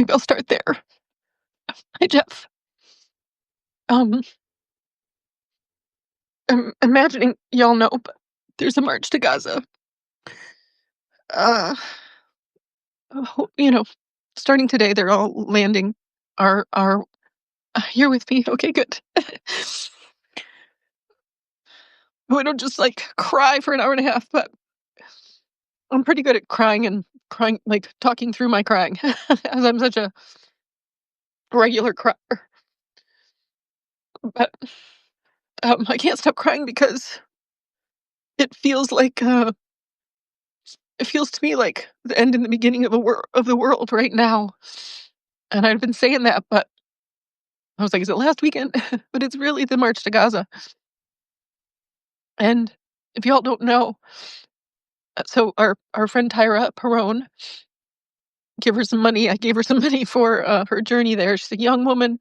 maybe I'll start there. Hi, Jeff. Um, I'm imagining y'all know, but there's a march to Gaza. Uh, you know, starting today, they're all landing. Our You're with me. Okay, good. We don't just like cry for an hour and a half, but I'm pretty good at crying, like talking through my crying, as I'm such a regular crier. But I can't stop crying because it feels like it feels to me like the end and the beginning of the world right now. And I've been saying that, but I was like, is it last weekend? But it's really the March to Gaza. And if y'all don't know, so our friend Tyra Perone, give her some money. I gave her some money for her journey there. She's a young woman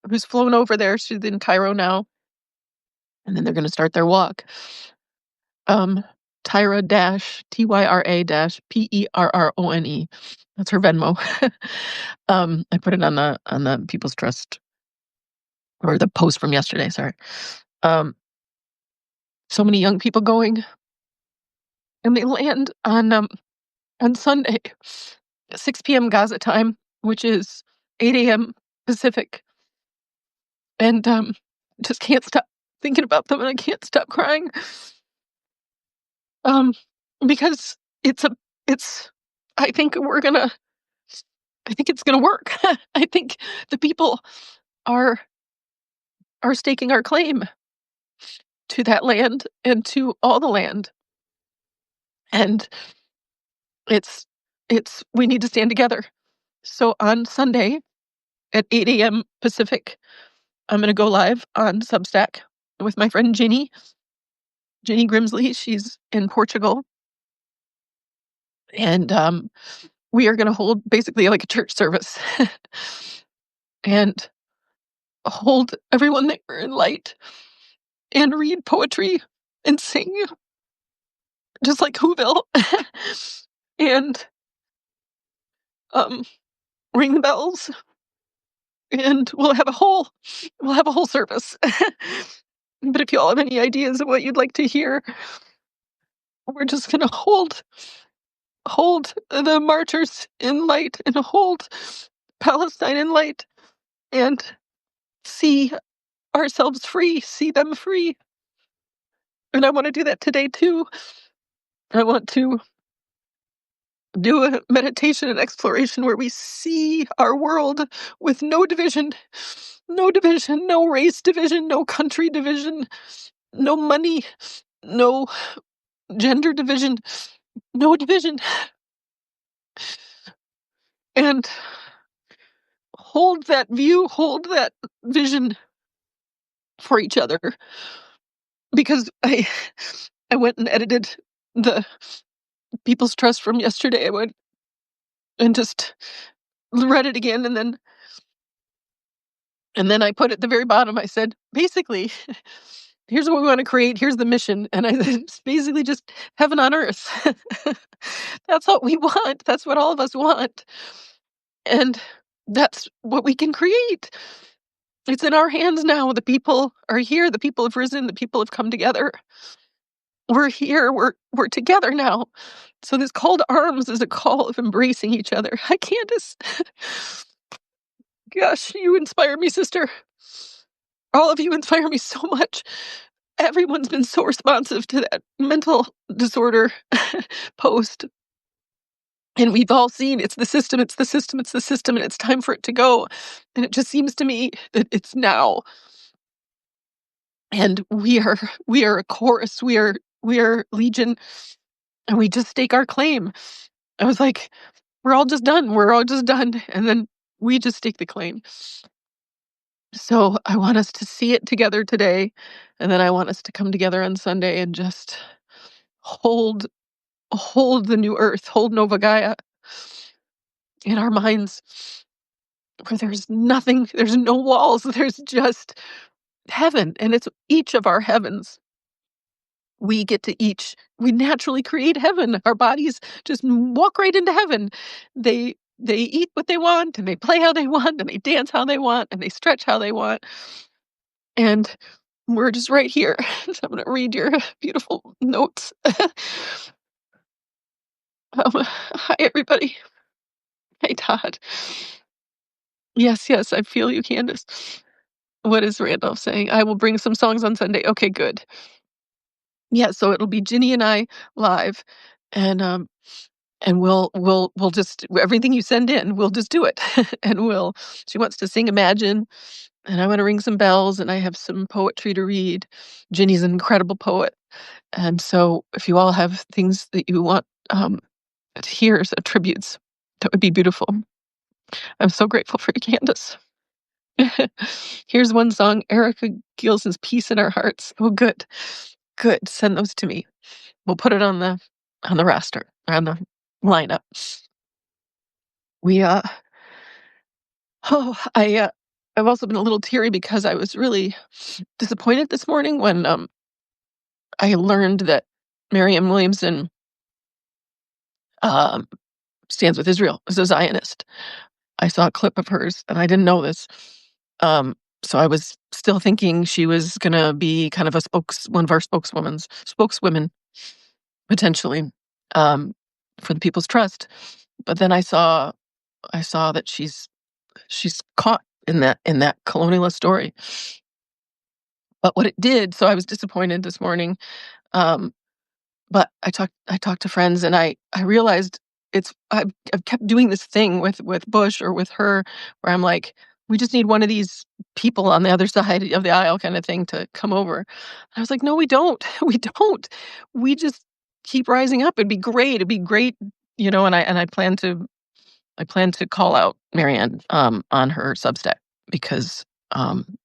who's flown over there. She's in Cairo now, and then they're going to start their walk. Tyra Tyra Perrone. That's her Venmo. I put it on the People's Trust, or the post from yesterday. Sorry. So many young people going, and they land on Sunday, 6 p.m. Gaza time, which is 8 a.m. Pacific, and just can't stop thinking about them, and I can't stop crying. Because it's I think it's gonna work. I think the people are staking our claim to that land and to all the land. And it's we need to stand together. So on Sunday at 8 a.m. Pacific, I'm gonna go live on Substack with my friend Ginny Grimsley. She's in Portugal. And we are gonna hold basically like a church service and hold everyone there in light and read poetry and sing, just like Whoville, and ring the bells, and we'll have a whole service. But if you all have any ideas of what you'd like to hear, we're just gonna hold the martyrs in light and hold Palestine in light and see ourselves free, see them free. And I want to do that today too. I want to do a meditation and exploration where we see our world with no division, no race division, no country division, no money, no gender division, no division. And hold that view, hold that vision for each other. Because I went and edited the People's Trust from yesterday. I went and just read it again, and then I put at the very bottom, I said, basically, here's what we want to create, here's the mission. And it's basically just heaven on earth. That's what we want. That's what all of us want. And that's what we can create. It's in our hands now. The people are here. The people have risen. The people have come together. We're here. We're together now. So this call to arms is a call of embracing each other. Hi, Candace. Gosh, you inspire me, sister. All of you inspire me so much. Everyone's been so responsive to that mental disorder post. And we've all seen it's the system, and it's time for it to go. And it just seems to me that it's now. And we are a chorus, we are legion, and we just stake our claim. I was like, we're all just done. And then we just stake the claim. So I want us to see it together today. And then I want us to come together on Sunday and just hold the new earth, hold Nova Gaia in our minds, where there's nothing, there's no walls, there's just heaven. And it's each of our heavens. We naturally create heaven. Our bodies just walk right into heaven. They they eat what they want, and they play how they want, and they dance how they want, and they stretch how they want, and we're just right here. So I'm gonna read your beautiful notes. Hi, everybody. Hey, Todd. Yes, yes, I feel you, Candace. What is Randolph saying? I will bring some songs on Sunday. Okay, good. Yeah, so it'll be Ginny and I live, and we'll just everything you send in, we'll just do it, and we'll. She wants to sing Imagine, and I want to ring some bells, and I have some poetry to read. Ginny's an incredible poet, and so if you all have things that you want to hear as tributes, that would be beautiful. I'm so grateful for you, Candace. Here's one song. Erica Gill says, "Peace in our hearts." Oh, good, good. Send those to me. We'll put it on the roster, on the lineup. We oh, I've also been a little teary because I was really disappointed this morning when I learned that Marianne Williamson um stands with Israel as a Zionist. I saw a clip of hers and I didn't know this. Um, so I was still thinking she was gonna be kind of one of our spokeswomen potentially, um, for the People's Trust. But then I saw that she's caught in that colonialist story. But what it did, so I was disappointed this morning. Um, but I talked to friends and I realized I've kept doing this thing with Bush or with her where I'm like, we just need one of these people on the other side of the aisle kind of thing to come over. I was like, no, we don't. We don't. We just keep rising up. It'd be great. It'd be great, and I plan to call out Marianne on her Substack because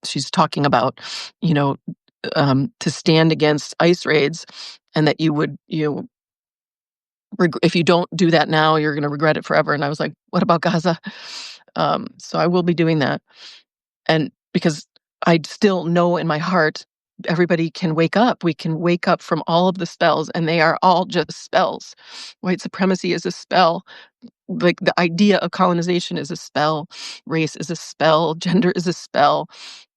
she's talking about, you know, to stand against ICE raids, and that if you don't do that now, you're going to regret it forever. And I was like, what about Gaza? So I will be doing that, and because I still know in my heart everybody can wake up. We can wake up from all of the spells, and they are all just spells. White supremacy is a spell. Like, the idea of colonization is a spell, race is a spell, gender is a spell,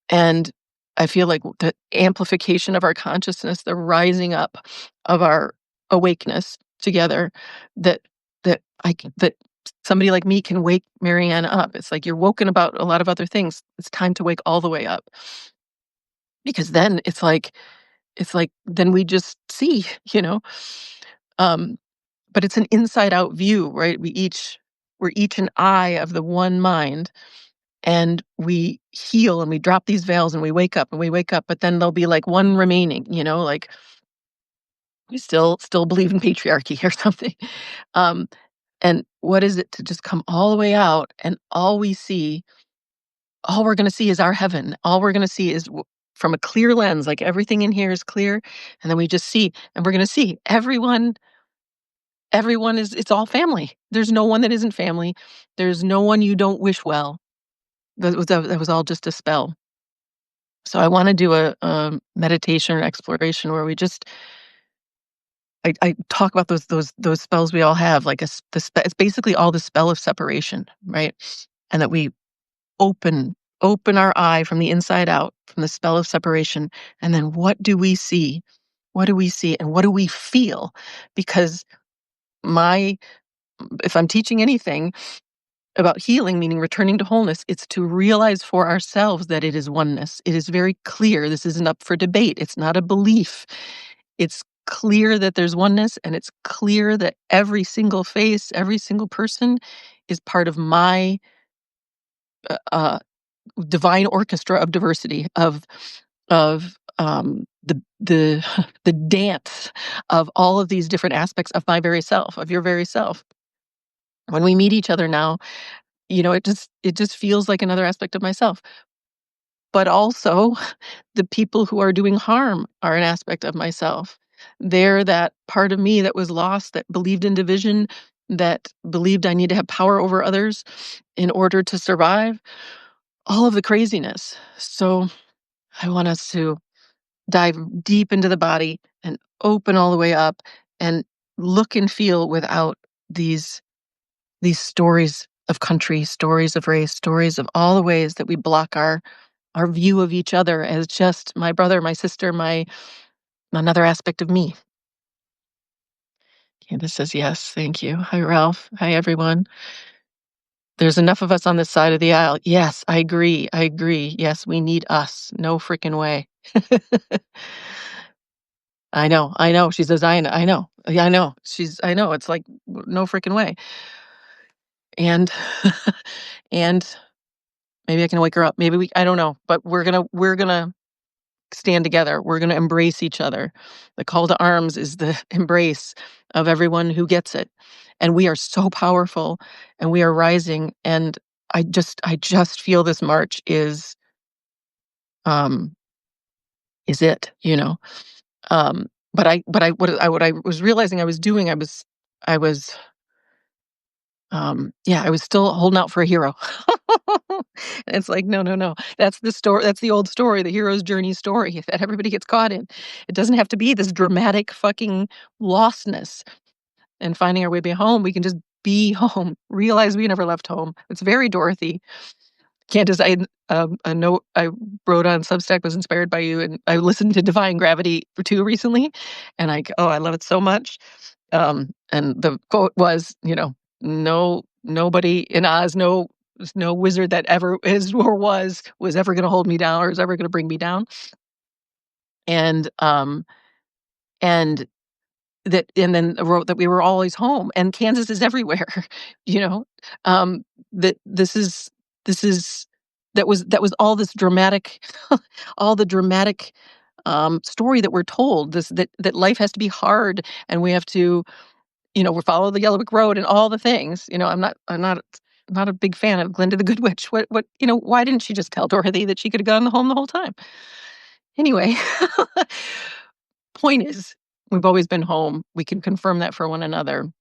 and I feel like the amplification of our consciousness, the rising up of our awakeness together, that that somebody like me can wake Marianne up. It's like you're woken about a lot of other things. It's time to wake all the way up, because then it's like then we just see, you know. Um, but it's an inside out view, right? We're each an eye of the one mind, and we heal and we drop these veils and we wake up and we wake up, but then there'll be like one remaining, like we still believe in patriarchy or something. Um, and what is it to just come all the way out, and all we're going to see is our heaven. All we're going to see is from a clear lens, like everything in here is clear, and then we just see, and we're going to see everyone is, it's all family. There's no one that isn't family. There's no one you don't wish well. That was all just a spell. So I want to do a meditation or exploration where we just I talk about those spells we all have, like it's basically all the spell of separation, right? And that we open our eye from the inside out, from the spell of separation, and then what do we see? What do we see, and what do we feel? Because my if I'm teaching anything about healing, meaning returning to wholeness, it's to realize for ourselves that it is oneness. It is very clear. This isn't up for debate. It's not a belief. It's clear that there's oneness, and it's clear that every single face, every single person is part of my uh, divine orchestra of diversity, of the the dance of all of these different aspects of my very self, of your very self. When we meet each other now, it just feels like another aspect of myself. But also, the people who are doing harm are an aspect of myself. They're that part of me that was lost, that believed in division, that believed I need to have power over others in order to survive, all of the craziness. So I want us to dive deep into the body and open all the way up and look and feel without these stories of country, stories of race, stories of all the ways that we block our view of each other as just my brother, my sister, my another aspect of me. Candace says, yes, thank you. Hi, Ralph. Hi, everyone. There's enough of us on this side of the aisle. Yes, I agree. I agree. Yes, we need us. No freaking way. I know. I know. She says, I know. Yeah, I know. I know. It's like, no freaking way. And, and maybe I can wake her up. I don't know, but we're gonna stand together. We're gonna embrace each other. The call to arms is the embrace of everyone who gets it. And we are so powerful and we are rising. And I just feel this march um, is it, you know? What I was realizing I was doing, I was, yeah, I was still holding out for a hero. And it's like, no, no, no. That's the story. That's the old story, the hero's journey story that everybody gets caught in. It doesn't have to be this dramatic fucking lostness and finding our way back home. We can just be home, realize we never left home. It's very Dorothy. Candace, a note I wrote on Substack was inspired by you, and I listened to Defying Gravity for 2 recently, and I love it so much. And the quote was, "No, nobody in Oz, no wizard that ever is or was ever gonna hold me down or is ever gonna bring me down." And, and and then wrote that we were always home, and Kansas is everywhere, you know? Um, that this is that was all this dramatic all the dramatic, story that we're told, that life has to be hard, and we have to, we follow the yellow brick road and all the things. I'm not a big fan of Glinda the Good Witch. Why didn't she just tell Dorothy that she could have gone home the whole time? Anyway, point is, we've always been home. We can confirm that for one another,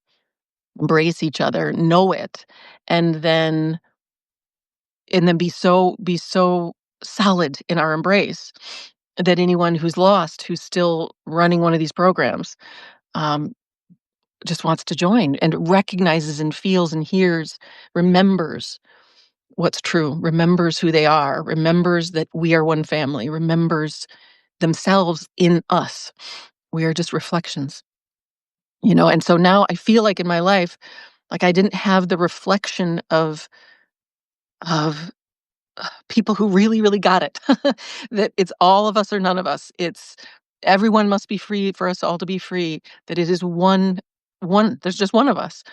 embrace each other, know it, and then be so solid in our embrace that anyone who's lost, who's still running one of these programs, um, just wants to join and recognizes and feels and hears, remembers what's true, remembers who they are, remembers that we are one family, remembers themselves in us. We are just reflections. And so now I feel like in my life, like I didn't have the reflection of people who really, really got it. That it's all of us or none of us. It's everyone must be free for us all to be free. That it is one. There's just one of us.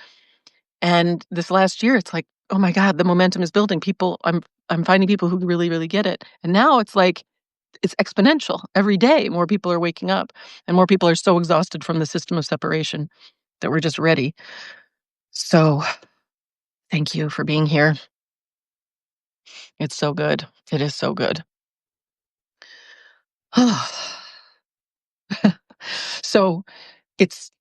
And this last year, it's like, oh my God, the momentum is building. I'm finding people who really, really get it. And now it's like it's exponential. Every day, more people are waking up, and more people are so exhausted from the system of separation that we're just ready. So thank you for being here. It's so good. It is so good. So it's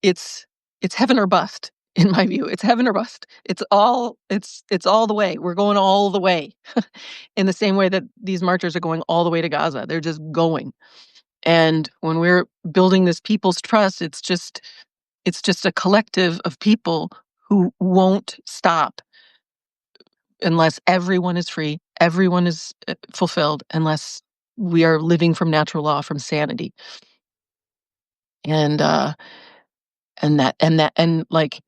it's it's heaven or bust in my view. It's heaven or bust. It's all the way. We're going all the way. In the same way that these marchers are going all the way to Gaza. They're just going. And when we're building this people's trust, it's just a collective of people who won't stop unless everyone is free, everyone is fulfilled, unless we are living from natural law, from sanity. And like,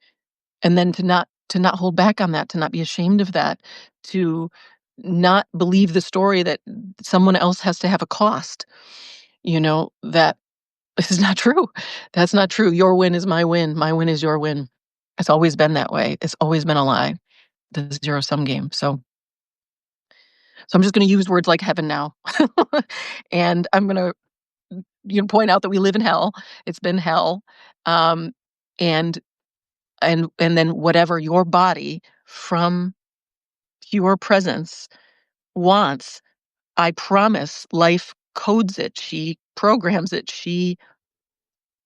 and then to not hold back on that, to not be ashamed of that, to not believe the story that someone else has to have a cost. That is not true. That's not true. Your win is my win. My win is your win. It's always been that way. It's always been a lie. The zero sum game. So I'm just going to use words like heaven now. And I'm going to point out that we live in hell. It's been hell. Um, and then whatever your body from pure presence wants, I promise life codes it. She programs it. She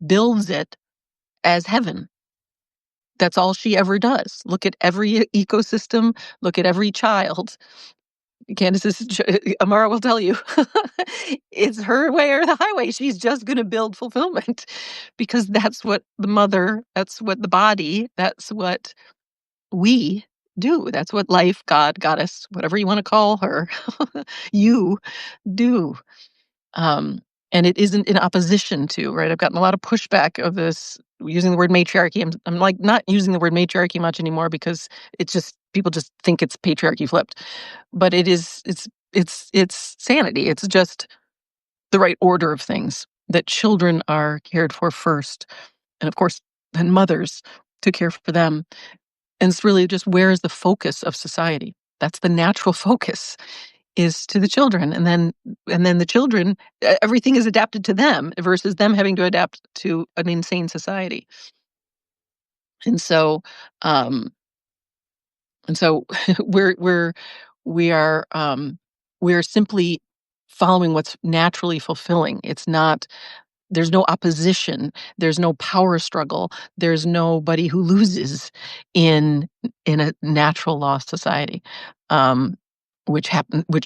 builds it as heaven. That's all she ever does. Look at every ecosystem. Look at every child. Amara will tell you, it's her way or the highway. She's just going to build fulfillment because that's what the mother, that's what the body, that's what we do. That's what life, God, goddess, whatever you want to call her, you do. Um, and it isn't in opposition to, right? I've gotten a lot of pushback of this using the word matriarchy. I'm like not using the word matriarchy much anymore because it's just people just think it's patriarchy flipped. But it's sanity. It's just the right order of things that children are cared for first. And of course, then mothers to care for them. And it's really just where is the focus of society? That's the natural focus is to the children. And then the children, everything is adapted to them versus them having to adapt to an insane society. And so, um, and so we are we are simply following what's naturally fulfilling. It's not there's no opposition, there's no power struggle, there's nobody who loses in a natural law society, um, which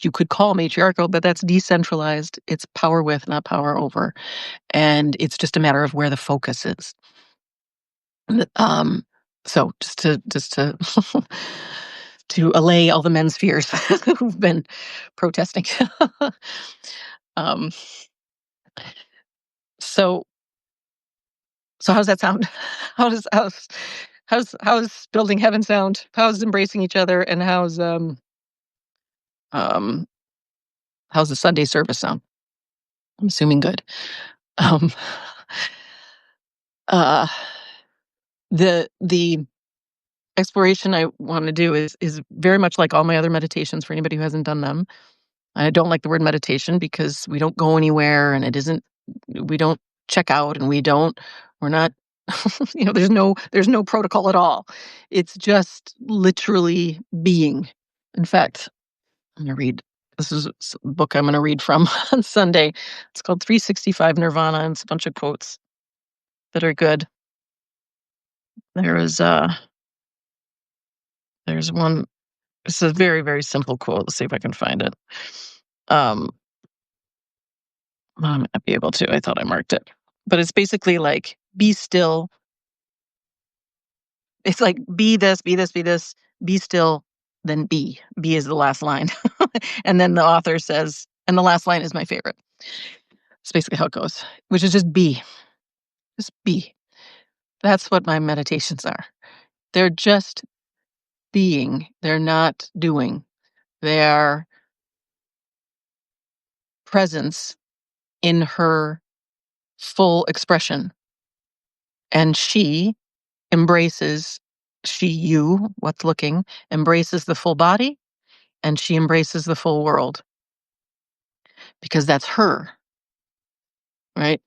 you could call matriarchal, but that's decentralized. It's power with, not power over, and it's just a matter of where the focus is. Um, so just to to allay all the men's fears who've been protesting. um, so So how's that sound? How's building heaven sound? How's embracing each other? And um how's the Sunday service sound? I'm assuming good. Um uh the exploration I want to do is very much like all my other meditations for anybody who hasn't done them. I don't like the word meditation because we don't go anywhere and it isn't we don't check out and we're not there's no protocol at all. It's just literally being. In fact, I'm going to read this is a book I'm going to read from on Sunday. It's called 365 Nirvana and it's a bunch of quotes that are good. There is there's one it's a very very simple quote. Let's see if I can find it. Um I might be able to. I thought I marked it. But it's basically like be still. It's like be this, be this, be this, be still, then be. Be is the last line. And then the author says, and the last line is my favorite. It's basically how it goes, which is just be. Just be. That's what my meditations are. They're just being. They're not doing. They are presence in her full expression. And you, what's looking, embraces the full body and she embraces the full world because that's her, right?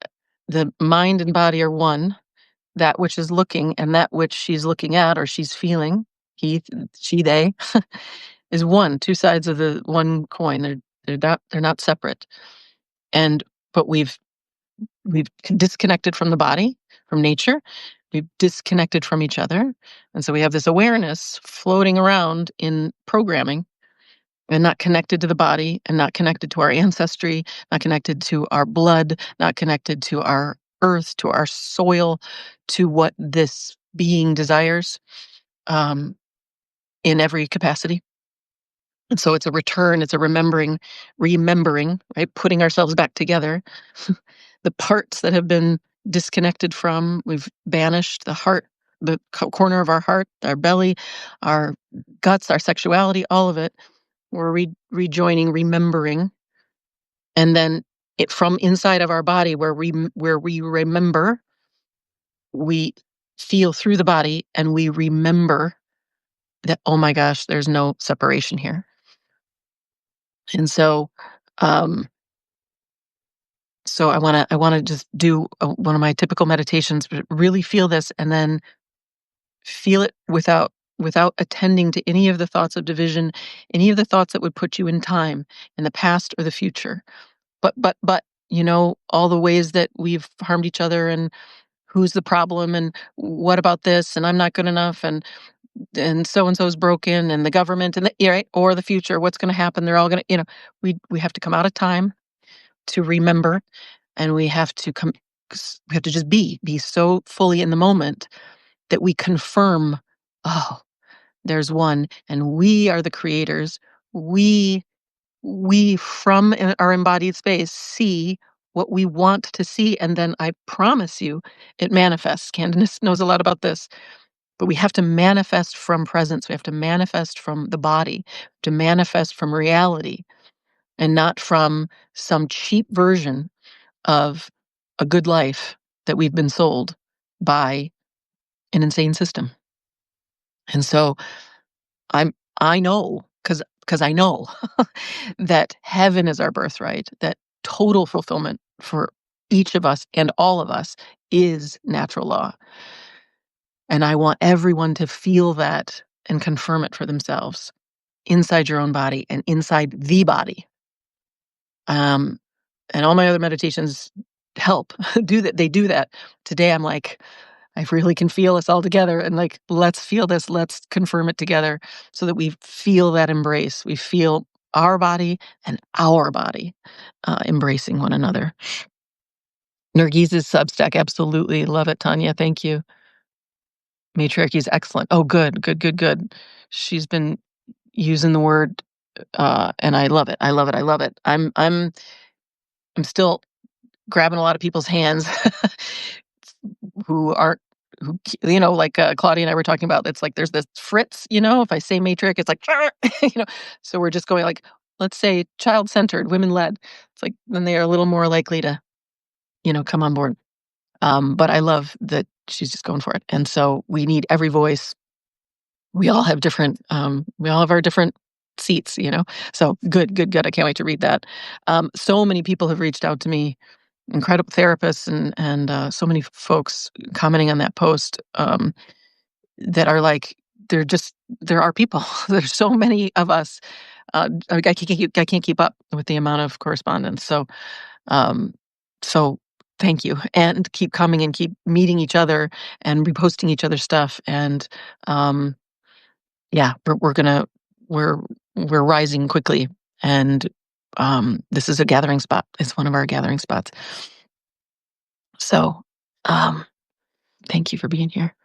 The mind and body are one. That which is looking and that which she's looking at or she's feeling, he, she, they, is one, two sides of the one coin. They're not separate. And but we've disconnected from the body, from nature. We've disconnected from each other. And so we have this awareness floating around in programming and not connected to the body and not connected to our ancestry, not connected to our blood, not connected to our earth, to our soil, to what this being desires um, in every capacity. And so it's a return, it's a remembering, right? Putting ourselves back together. The parts that have been disconnected from, we've banished the heart, the corner of our heart, our belly, our guts, our sexuality, all of it. We're rejoining, remembering, and then it from inside of our body, where we remember, we feel through the body, and we remember that oh my gosh, there's no separation here. And um, so I want to just do one of my typical meditations, but really feel this, and then feel it without attending to any of the thoughts of division, any of the thoughts that would put you in time, in the past or the future. But all the ways that we've harmed each other and who's the problem and what about this and I'm not good enough and so and so's broken and the government and right, or the future, what's going to happen? They're all going to, we have to come out of time to remember, and we have to just be so fully in the moment that we confirm, oh, There's one, and we are the creators. We from our embodied space see what we want to see, and then I promise you it manifests. Candace knows a lot about this, but we have to manifest from presence. We have to manifest from the body, to manifest from reality, and not from some cheap version of a good life that we've been sold by an insane system. And so I know, because I know that heaven is our birthright, that total fulfillment for each of us and all of us is natural law. And I want everyone to feel that and confirm it for themselves inside your own body and inside the body. Um, and all my other meditations help do that. They do that. Today, I'm like, I really can feel us all together, and like, let's feel this. Let's confirm it together so that we feel that embrace. We feel our body and our body embracing one another. Nergiz's Substack, absolutely love it, Tanya. Thank you. Matriarchy is excellent. Oh, good, good, good, good. She's been using the word, and I love it. I love it. I love it. I'm still grabbing a lot of people's hands who aren't like Claudia and I were talking about. It's like there's this fritz, if I say matriarch, it's like so we're just going like, let's say child-centered, women-led. It's like then they are a little more likely to come on board. But I love that she's just going for it, and so we need every voice. We all have different we all have our different seats, so good, good, good. I can't wait to read that. So many people have reached out to me, incredible therapists and so many folks commenting on that post, that are like, there are people. There's so many of us. I can't keep up with the amount of correspondence. Um, so thank you, and keep coming and keep meeting each other and reposting each other's stuff. And yeah, we're we're rising quickly, and this is a gathering spot. It's one of our gathering spots. So, thank you for being here.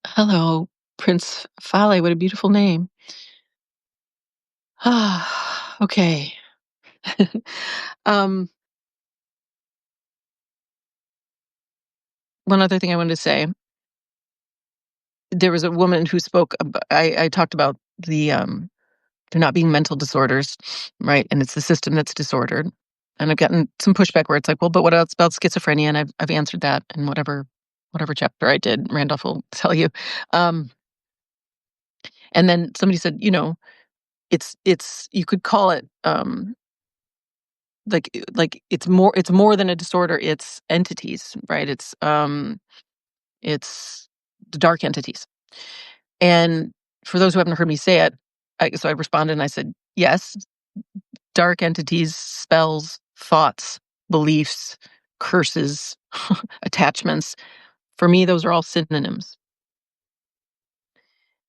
Hello, Prince Fale. What a beautiful name. Okay. um, One other thing I wanted to say. There was a woman who spoke. I talked about there not being mental disorders, right? And it's the system that's disordered. And I've gotten some pushback where it's like, well, but what else about schizophrenia? And I've answered that in whatever chapter I did. Randolph will tell you. Um, and then somebody said, it's you could call it like it's more than a disorder. It's entities, right? It's the dark entities. And for those who haven't heard me say it, so I responded and I said, yes, dark entities, spells, thoughts, beliefs, curses, attachments. For me, those are all synonyms.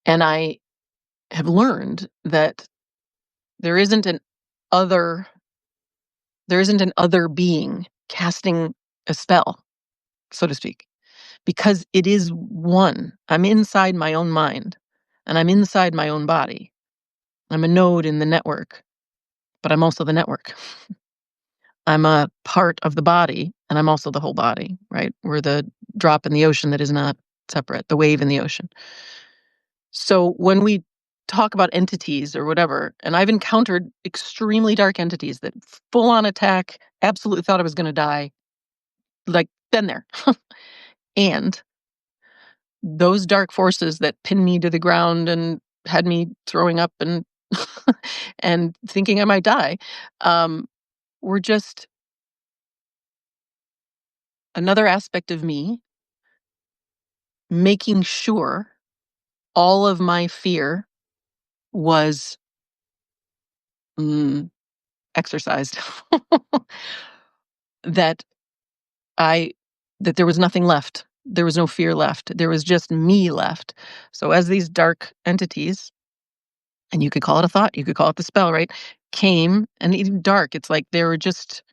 And I have learned that there isn't an other being casting a spell, so to speak, because it is one. I'm inside my own mind, and I'm inside my own body. I'm a node in the network, but I'm also the network. I'm a part of the body, and I'm also the whole body, right? We're the drop in the ocean that is not separate, the wave in the ocean. So when we talk about entities or whatever, and I've encountered extremely dark entities that full on attack, absolutely thought I was going to die, like been there. And those dark forces that pinned me to the ground and had me throwing up and and thinking I might die, were just another aspect of me making sure all of my fear was exercised. that I that there was nothing left. There was no fear left. There was just me left. So as these dark entities, and you could call it a thought, you could call it the spell, right? Came, and even dark, it's like they were just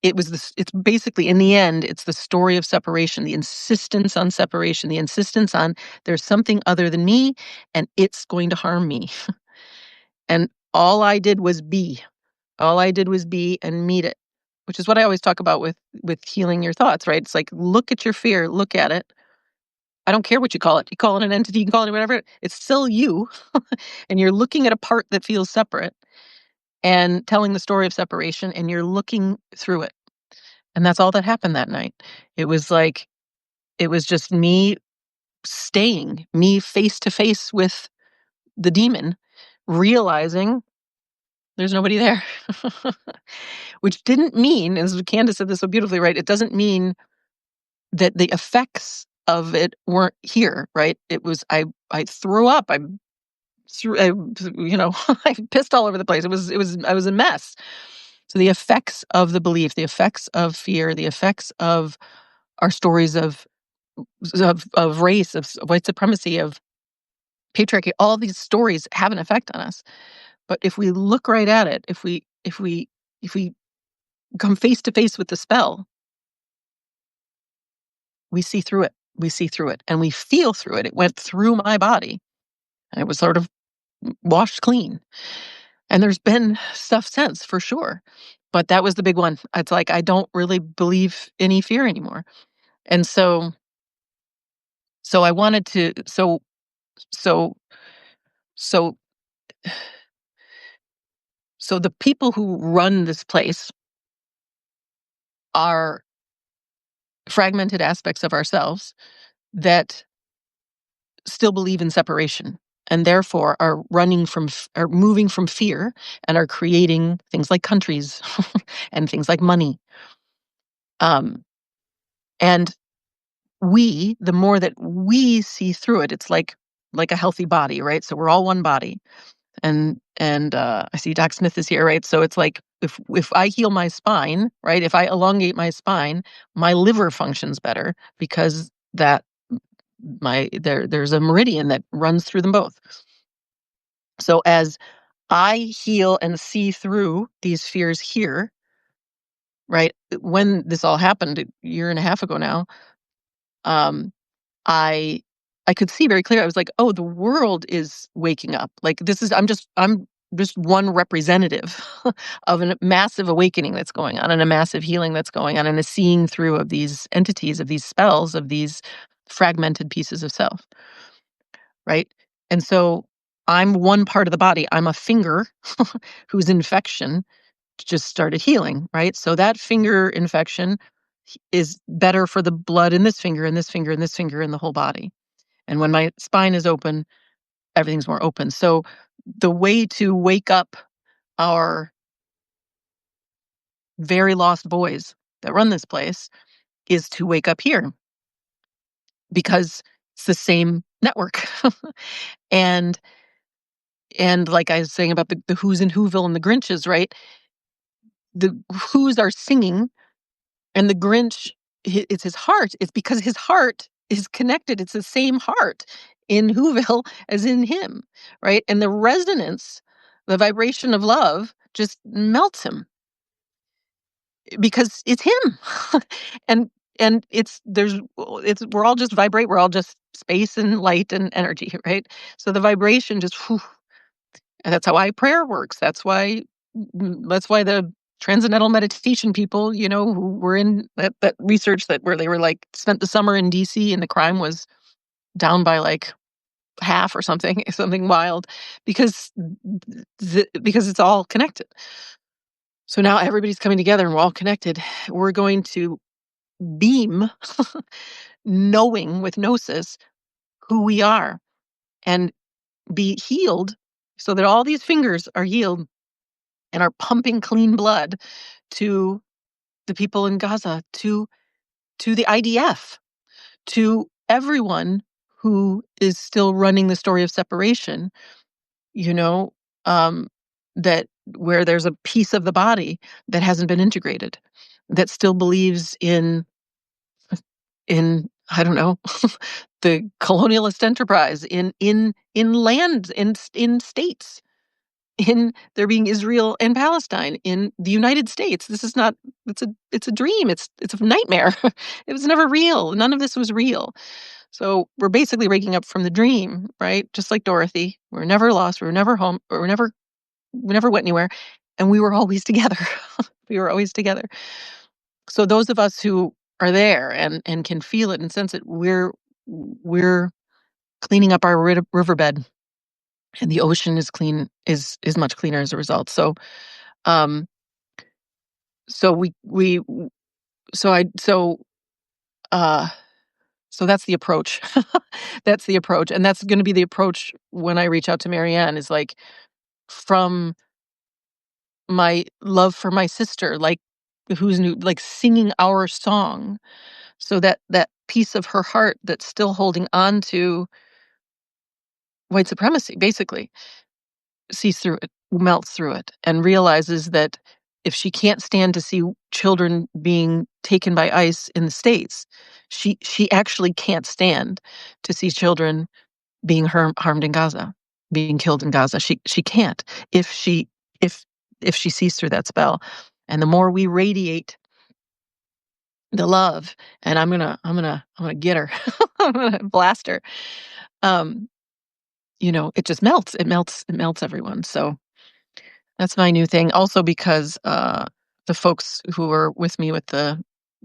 it's basically, in the end, it's the story of separation, the insistence on separation, the insistence on there's something other than me and it's going to harm me. And all I did was be. All I did was be and meet it, which is what I always talk about with healing your thoughts, right? It's like, look at your fear, look at it. I don't care what you call it. You call it an entity, you can call it whatever. It's still you. And you're looking at a part that feels separate and telling the story of separation, and you're looking through it. And that's all that happened that night. It was like, it was just me staying, me face to face with the demon, realizing there's nobody there. Which didn't mean, as Candace said this so beautifully, right? It doesn't mean that the effects of it weren't here, right? It was, I threw up. I, I pissed all over the place. I was a mess. So the effects of the belief, the effects of fear, the effects of our stories of race, of white supremacy, of patriarchy, all these stories have an effect on us. But if we look right at it, if we come face to face with the spell, we see through it. We see through it and we feel through it. It went through my body and it was sort of washed clean. And there's been stuff since, for sure. But that was the big one. It's like, I don't really believe any fear anymore. And so I wanted to, so, so, so the people who run this place are fragmented aspects of ourselves that still believe in separation and therefore are are moving from fear and are creating things like countries and things like money. And the more that we see through it, it's like a healthy body, right? So we're all one body. And I see Doc Smith is here, right? So it's like, if I heal my spine, right? If I elongate my spine, my liver functions better because there's a meridian that runs through them both. So as I heal and see through these fears here, right? When this all happened a year and a half ago now, um, I I could see very clear. I was like, oh, the world is waking up. Like, I'm just one representative of a massive awakening that's going on and a massive healing that's going on and a seeing through of these entities, of these spells, of these fragmented pieces of self. Right. And so I'm one part of the body. I'm a finger whose infection just started healing. Right. So that finger infection is better for the blood in this finger and this finger and this finger in the whole body. And when my spine is open, everything's more open. So the way to wake up our very lost boys that run this place is to wake up here because it's the same network. and and like I was saying about the Who's in Whoville and the Grinches, right? The Who's are singing and the Grinch, it's his heart. It's because his heart is connected. It's the same heart in Whoville as in him, right? And the resonance, the vibration of love just melts him because it's him. and we're all just vibrate. We're all just space and light and energy, right? So the vibration just, whew, and that's how prayer works. That's why the transcendental meditation people, who were in that research where they were like spent the summer in DC and the crime was down by like half or something, something wild, because because it's all connected. So now everybody's coming together and we're all connected. We're going to beam knowing with gnosis who we are and be healed so that all these fingers are healed and are pumping clean blood to the people in Gaza, to the IDF, to everyone who is still running the story of separation, you know, um, that where there's a piece of the body that hasn't been integrated, that still believes in I don't know, the colonialist enterprise in land in states. in there being Israel and Palestine in the United States. This is not it's a dream. It's a nightmare. It was never real. None of this was real. So we're basically waking up from the dream, right? Just like Dorothy. We're never lost. We were never home. Or we never went anywhere. And we were always together. We were always together. So those of us who are there and can feel it and sense it, we're cleaning up our riverbed, and the ocean is clean is much cleaner as a result. So um so we so I uh so that's the approach. That's the approach, and that's going to be the approach when I reach out to Marianne, is like from my love for my sister, like who's new, like singing our song, so that that piece of her heart that's still holding on to white supremacy basically sees through it, melts through it, and realizes that if she can't stand to see children being taken by ICE in the States, she actually can't stand to see children being harmed in Gaza, being killed in Gaza. She can't if she if if she sees through that spell. And the more we radiate the love, and I'm gonna get her, I'm gonna blast her. Um, it just melts. It melts everyone. So that's my new thing. Also because, the folks who were with me with the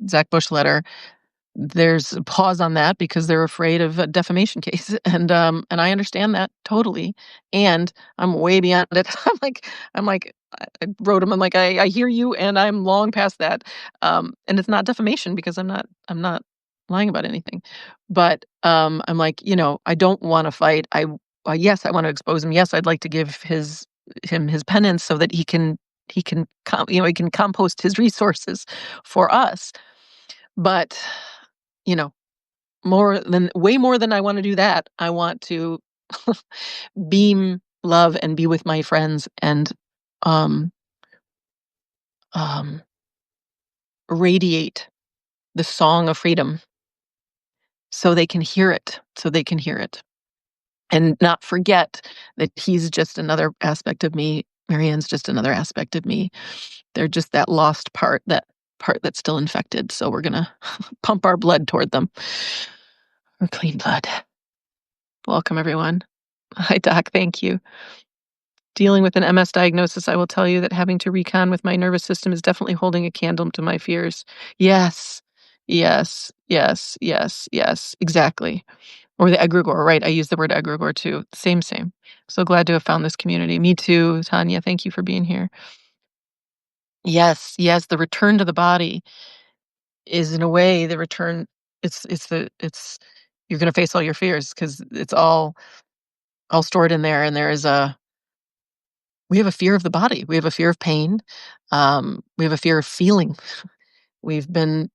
Zach Bush letter, there's a pause on that because they're afraid of a defamation case, and I understand that totally, and I'm way beyond it. I'm like, I wrote him, I'm like, "I hear you, and I'm long past that." And it's not defamation because I'm not lying about anything, but, I'm like, I don't wanna fight. Yes, I wanna expose him. Yes, I'd like to give him his penance so that he can compost his resources for us, but, you know, way more than I wanna do that, I want to beam love and be with my friends and, um, um, radiate the song of freedom so they can hear it, and not forget that he's just another aspect of me, Marianne's just another aspect of me. They're just that lost part, that part that's still infected, so we're gonna pump our blood toward them. Or clean blood. Welcome, everyone. Hi, doc, thank you. Dealing with an MS diagnosis, I will tell you that having to recon with my nervous system is definitely holding a candle to my fears. Yes. Yes. Yes. Yes. Yes. Exactly. Or the egregore, right? I use the word egregore too. Same, same. So glad to have found this community. Me too, Tanya. Thank you for being here. Yes. Yes. The return to the body is, in a way, the return. It's you're going to face all your fears because it's all stored in there, and we have a fear of the body. We have a fear of pain. We have a fear of feeling. We've been,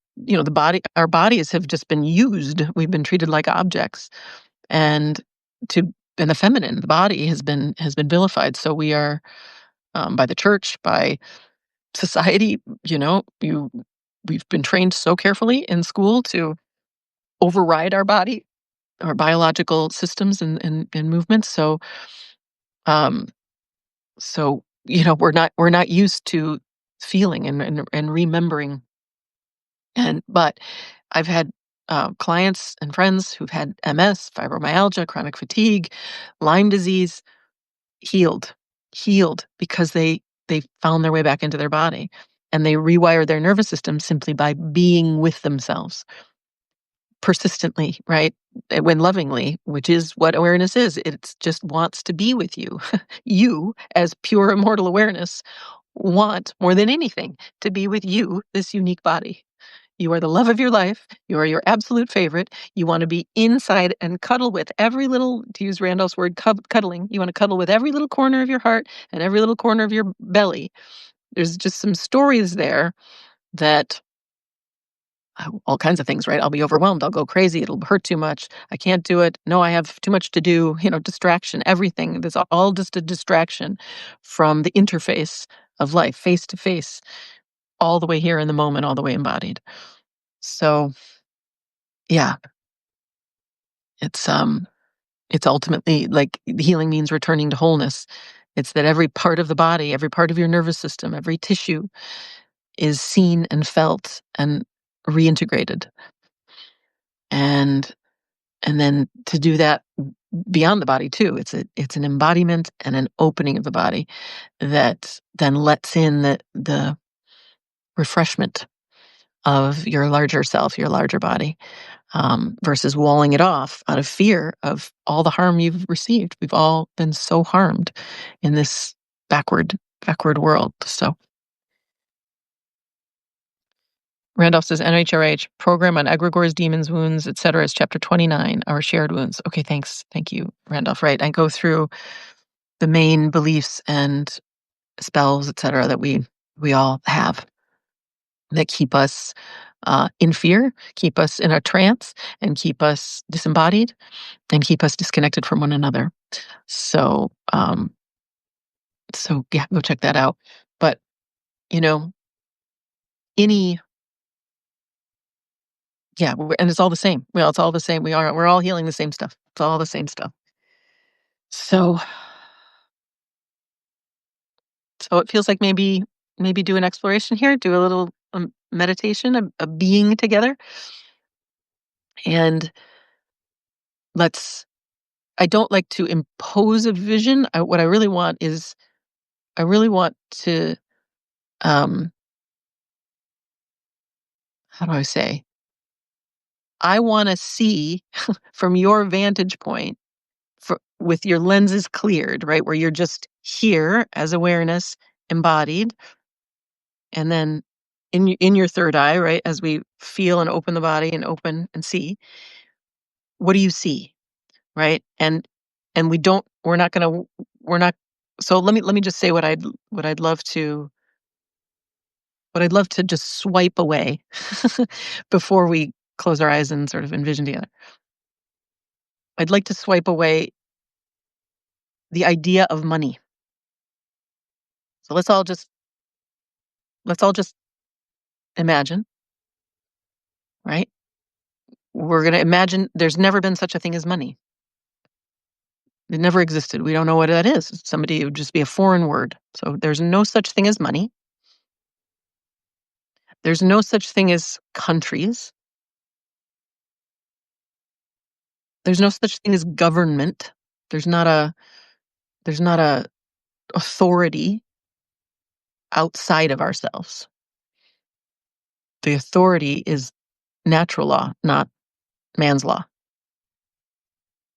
our bodies have just been used. We've been treated like objects, and to and the feminine, the body has been vilified. So we are, by the church, by society. We've been trained so carefully in school to override our body, our biological systems and movements. Um, we're not used to feeling and remembering. But I've had, clients and friends who've had MS, fibromyalgia, chronic fatigue, Lyme disease, healed, healed because they found their way back into their body, and they rewired their nervous system simply by being with themselves persistently, right? When lovingly, which is what awareness is. It just wants to be with you. You, as pure immortal awareness, want more than anything to be with you, this unique body. You are the love of your life. You are your absolute favorite. You want to be inside and cuddle with every little, to use Randolph's word, cuddling. You want to cuddle with every little corner of your heart and every little corner of your belly. There's just some stories there that all kinds of things, right? I'll be overwhelmed. I'll go crazy. It'll hurt too much. I can't do it. No, I have too much to do. Distraction, everything. That's all just a distraction from the interface of life, face to face, all the way here in the moment, all the way embodied. So, yeah, it's ultimately like healing means returning to wholeness. It's that every part of the body, every part of your nervous system, every tissue is seen and felt and reintegrated. And then to do that beyond the body too, it's an embodiment and an opening of the body that then lets in the refreshment of your larger self, your larger body, versus walling it off out of fear of all the harm you've received. We've all been so harmed in this backward world. So Randolph says NHRH program on egregores, demons, wounds, etc. is chapter 29, our shared wounds. Okay, thanks. Thank you, Randolph. Right. I go through the main beliefs and spells, etc., that we all have that keep us in fear, keep us in a trance, and keep us disembodied, and keep us disconnected from one another. So, yeah, go check that out. But you know, any yeah, and it's all the same. Well, it's all the same. We're all healing the same stuff. It's all the same stuff. So, it feels like maybe do an exploration here, do a little meditation, a being together, and let's. I don't like to impose a vision. What I really want is, I really want to. How do I say? I want to see from your vantage point, with your lenses cleared, right, where you're just here as awareness, embodied, and then in your third eye, right, as we feel and open the body and open and see, what do you see, right? And we're not going to we're not so let me just say what I'd love to just swipe away before we close our eyes and sort of envision together. I'd like to swipe away the idea of money. So let's all just imagine, right? We're going to imagine there's never been such a thing as money. It never existed. We don't know what that is. It would just be a foreign word. So there's no such thing as money. There's no such thing as countries. There's no such thing as government. There's not a authority outside of ourselves. The authority is natural law, not man's law.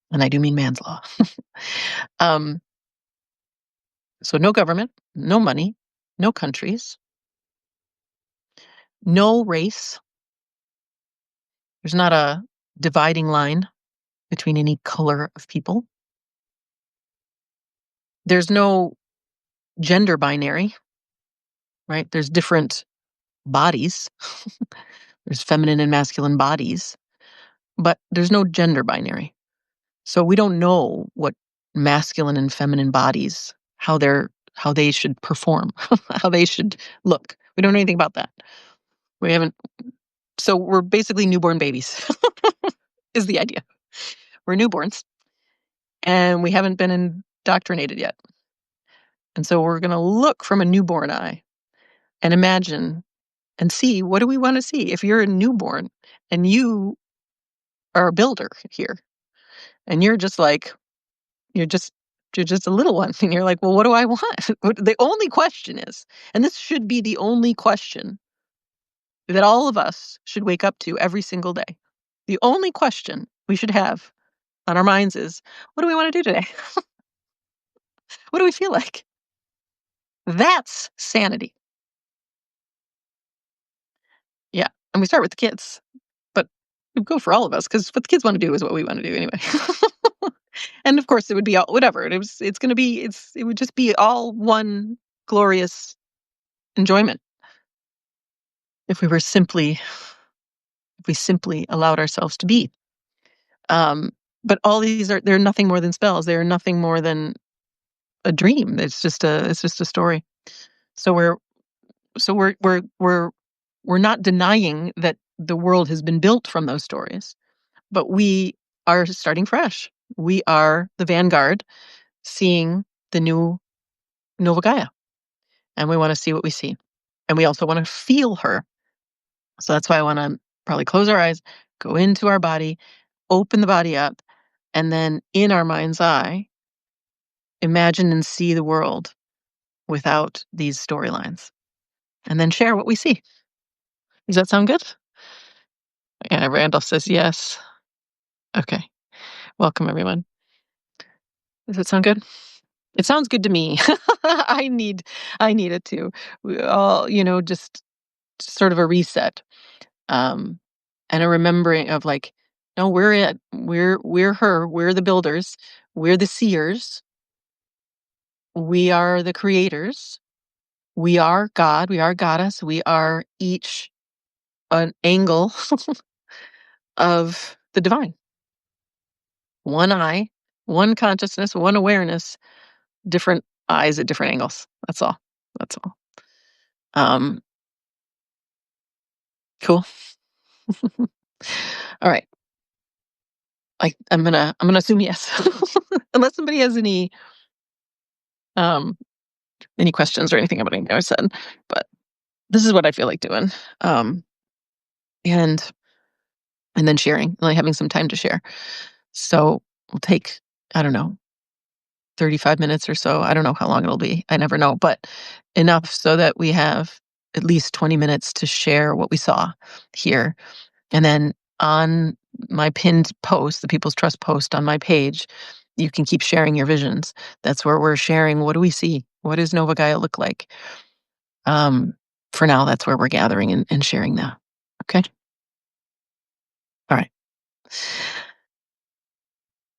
And I do mean man's law. So no government, no money, no countries, no race. There's not a dividing line between any color of people. There's no gender binary, right? There's different bodies. There's feminine and masculine bodies, but there's no gender binary. So we don't know what masculine and feminine bodies, how they should perform, how they should look. We don't know anything about that. We haven't. So we're basically newborn babies, is the idea. We're newborns, and we haven't been indoctrinated yet. And so we're going to look from a newborn eye and imagine and see, what do we want to see? If you're a newborn and you are a builder here, and you're just a little one, and you're like, well, what do I want? The only question is, and this should be the only question that all of us should wake up to every single day. The only question we should have on our minds is, what do we want to do today? What do we feel like? That's sanity. Yeah. And we start with the kids, but we go for all of us, because what the kids want to do is what we want to do anyway. And of course, it would be all, whatever it's going to be. It would just be all one glorious enjoyment if we simply allowed ourselves to be. But all they're nothing more than spells. They're nothing more than a dream. It's just a story. So we're not denying that the world has been built from those stories, but we are starting fresh. We are the vanguard, seeing the new Nova Gaia, and we want to see what we see. And we also want to feel her. So that's why I want to probably close our eyes, go into our body, open the body up, and then in our mind's eye, imagine and see the world without these storylines, and then share what we see. Does that sound good? Yeah, Randolph says yes. Okay. Welcome, everyone. Does that sound good? It sounds good to me. I need I need it too. We all, just sort of a reset. Um and a remembering of like, no, we're it. We're her. We're the builders. We're the seers. We are the creators. We are God. We are goddess. We are each an angle of the divine. One eye, one consciousness, one awareness, different eyes at different angles. That's all. That's all. Um, cool. All right. I'm gonna assume yes, unless somebody has um any questions or anything about anything I said. But this is what I feel like doing, um, and and then sharing, like having some time to share. So we'll take, I don't know, 35 minutes or so. I don't know how long it'll be. I never know, but enough so that we have at least 20 minutes to share what we saw here. And then on my pinned post, the People's Trust post on my page, you can keep sharing your visions. That's where we're sharing, what do we see? What does Nova Gaia look like? Um, for now, that's where we're gathering and sharing that. Okay. All right.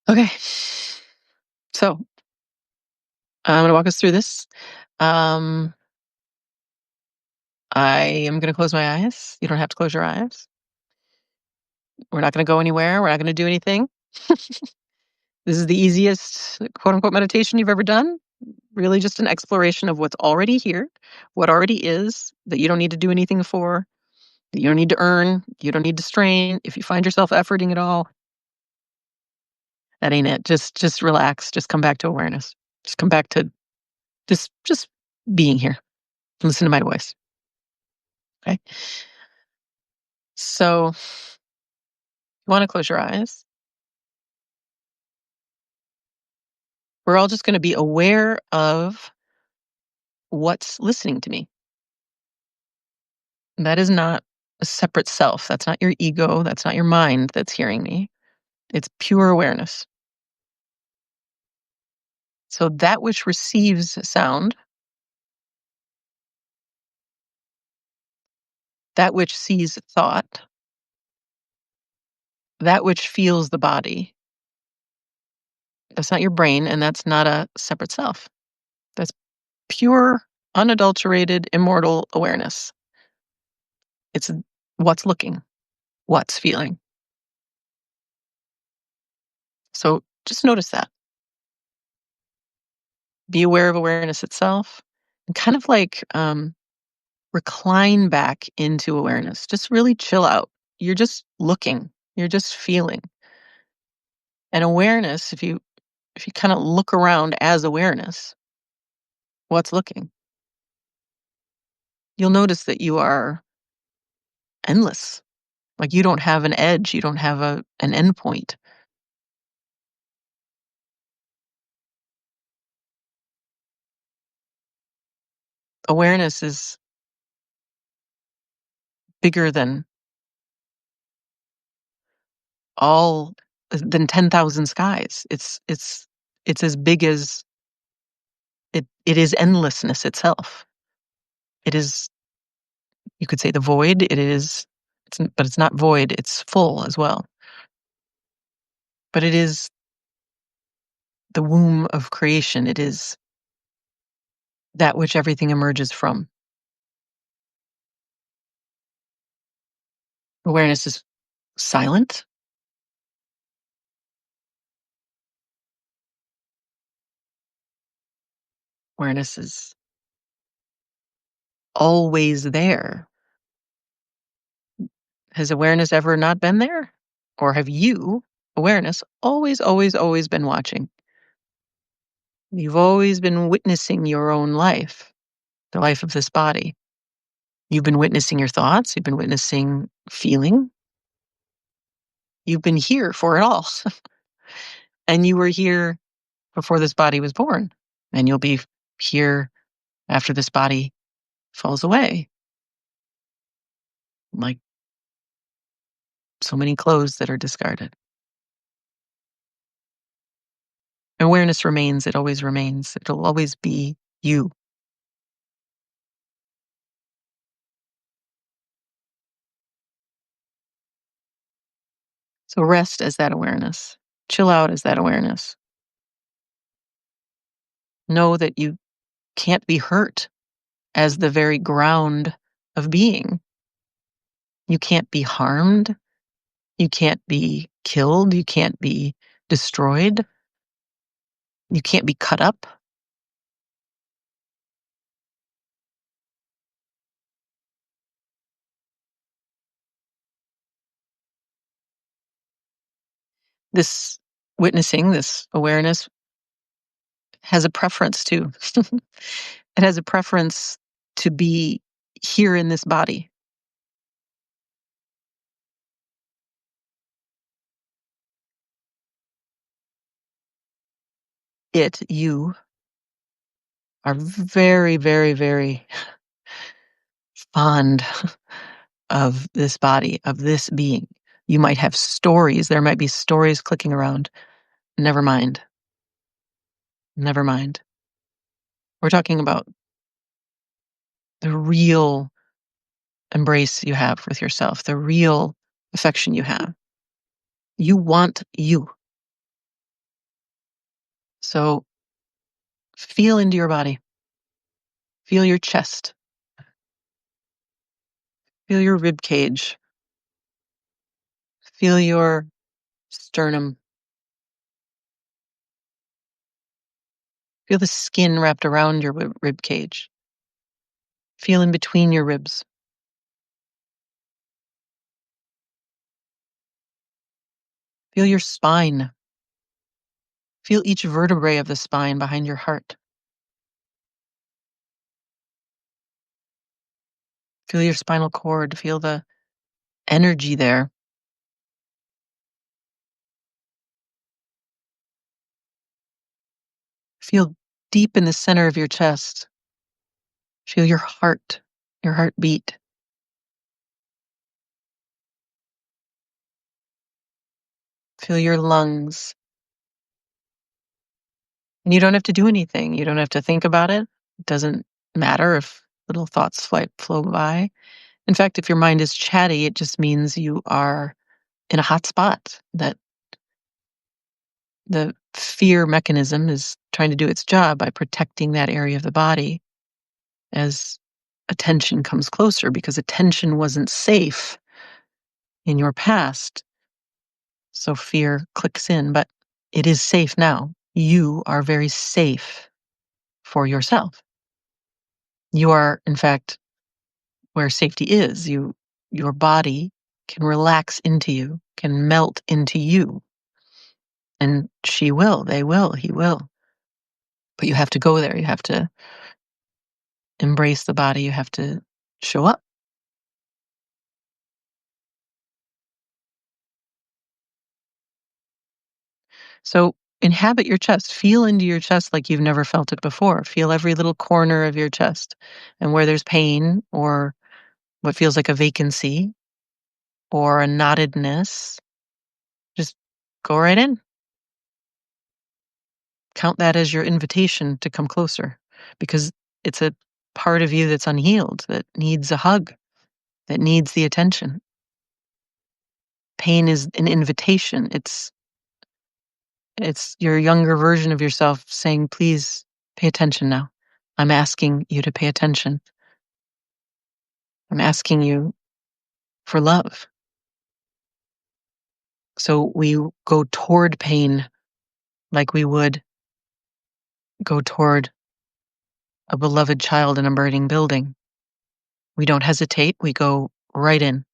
Okay. So I'm going to walk us through this. Um, I am going to close my eyes. You don't have to close your eyes. We're not going to go anywhere. We're not going to do anything. This is the easiest quote unquote meditation you've ever done. Really just an exploration of what's already here, what already is, that you don't need to do anything for, that you don't need to earn, you don't need to strain. If you find yourself efforting at all, that ain't it. Just relax. Just come back to awareness. Just come back to just being here. Listen to my voice. Okay. So you want to close your eyes. We're all just going to be aware of what's listening to me. That is not a separate self. That's not your ego. That's not your mind that's hearing me. It's pure awareness. So that which receives sound, that which sees thought, that which feels the body, that's not your brain and that's not a separate self. That's pure, unadulterated, immortal awareness. It's what's looking, what's feeling. So just notice that. Be aware of awareness itself and kind of like recline back into awareness. Just really chill out. You're just looking, you're just feeling. And awareness, if you kind of look around as awareness, what's looking, you'll notice that you are endless. Like you don't have an edge, you don't have an endpoint. Awareness is bigger all than 10,000 skies. It's as big as it is endlessness itself. It is, you could say, the void. But it's not void, it's full as well. But it is the womb of creation. It is that which everything emerges from. Awareness is silent. Awareness is always there. Has awareness ever not been there? Or have you, awareness, always, always, always been watching? You've always been witnessing your own life, the life of this body. You've been witnessing your thoughts, you've been witnessing feeling. You've been here for it all. And you were here before this body was born. And you'll be here after this body falls away. Like so many clothes that are discarded. Awareness remains, it always remains. It'll always be you. So rest as that awareness. Chill out as that awareness. Know that you can't be hurt as the very ground of being. You can't be harmed. You can't be killed. You can't be destroyed. You can't be cut up. This witnessing, this awareness has a preference too. It has a preference to be here in this body. You, are very, very, very fond of this body, of this being. You might have stories. There might be stories clicking around. Never mind. Never mind. We're talking about the real embrace you have with yourself, the real affection you have. You want you. So feel into your body. Feel your chest. Feel your rib cage. Feel your sternum. Feel the skin wrapped around your rib cage. Feel in between your ribs. Feel your spine. Feel each vertebrae of the spine behind your heart. Feel your spinal cord. Feel the energy there. Feel deep in the center of your chest. Feel your heartbeat. Feel your lungs. And you don't have to do anything. You don't have to think about it. It doesn't matter if little thoughts flow by. In fact, if your mind is chatty, it just means you are in a hot spot, that the fear mechanism is trying to do its job by protecting that area of the body as attention comes closer, because attention wasn't safe in your past. So fear clicks in, but it is safe now. You are very safe for yourself. You are, in fact, where safety is. Your body can relax into you, can melt into you. And she will, they will, he will. But you have to go there. You have to embrace the body. You have to show up. So inhabit your chest. Feel into your chest like you've never felt it before. Feel every little corner of your chest. And where there's pain or what feels like a vacancy or a knottedness, just go right in. Count that as your invitation to come closer, because it's a part of you that's unhealed, that needs a hug, that needs the attention. Pain is an invitation. It's your younger version of yourself saying, please pay attention now. I'm asking you to pay attention. I'm asking you for love. So we go toward pain like we would go toward a beloved child in a burning building. We don't hesitate. We go right in.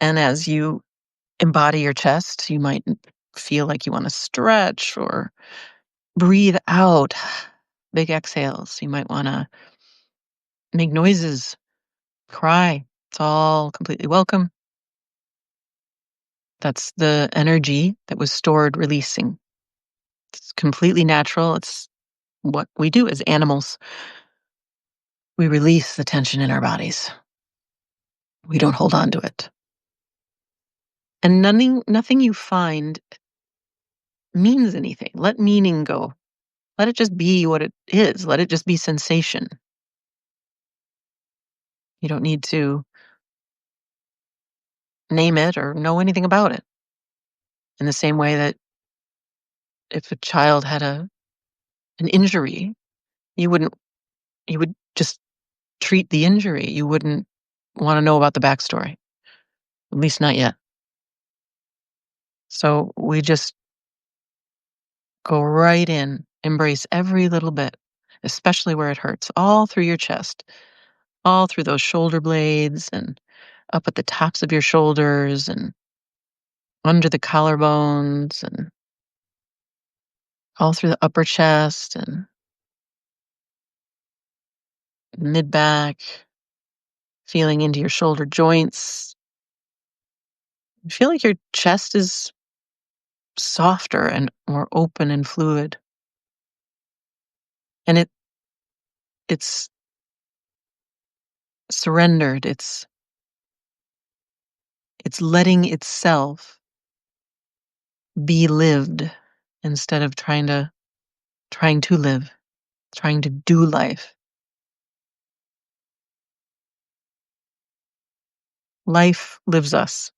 And as you embody your chest, you might feel like you want to stretch or breathe out, big exhales. You might want to make noises, cry. It's all completely welcome. That's the energy that was stored releasing. It's completely natural. It's what we do as animals. We release the tension in our bodies. We don't hold on to it. And nothing you find means anything. Let meaning go. Let it just be what it is. Let it just be sensation. You don't need to name it or know anything about it. In the same way that if a child had an injury, you would just treat the injury. You wouldn't want to know about the backstory. At least not yet. So we just go right in, embrace every little bit, especially where it hurts, all through your chest, all through those shoulder blades and up at the tops of your shoulders and under the collarbones and all through the upper chest and mid back, feeling into your shoulder joints. You feel like your chest is softer and more open and fluid. And it's surrendered. It's letting itself be lived instead of trying to live, trying to do life. Life lives us,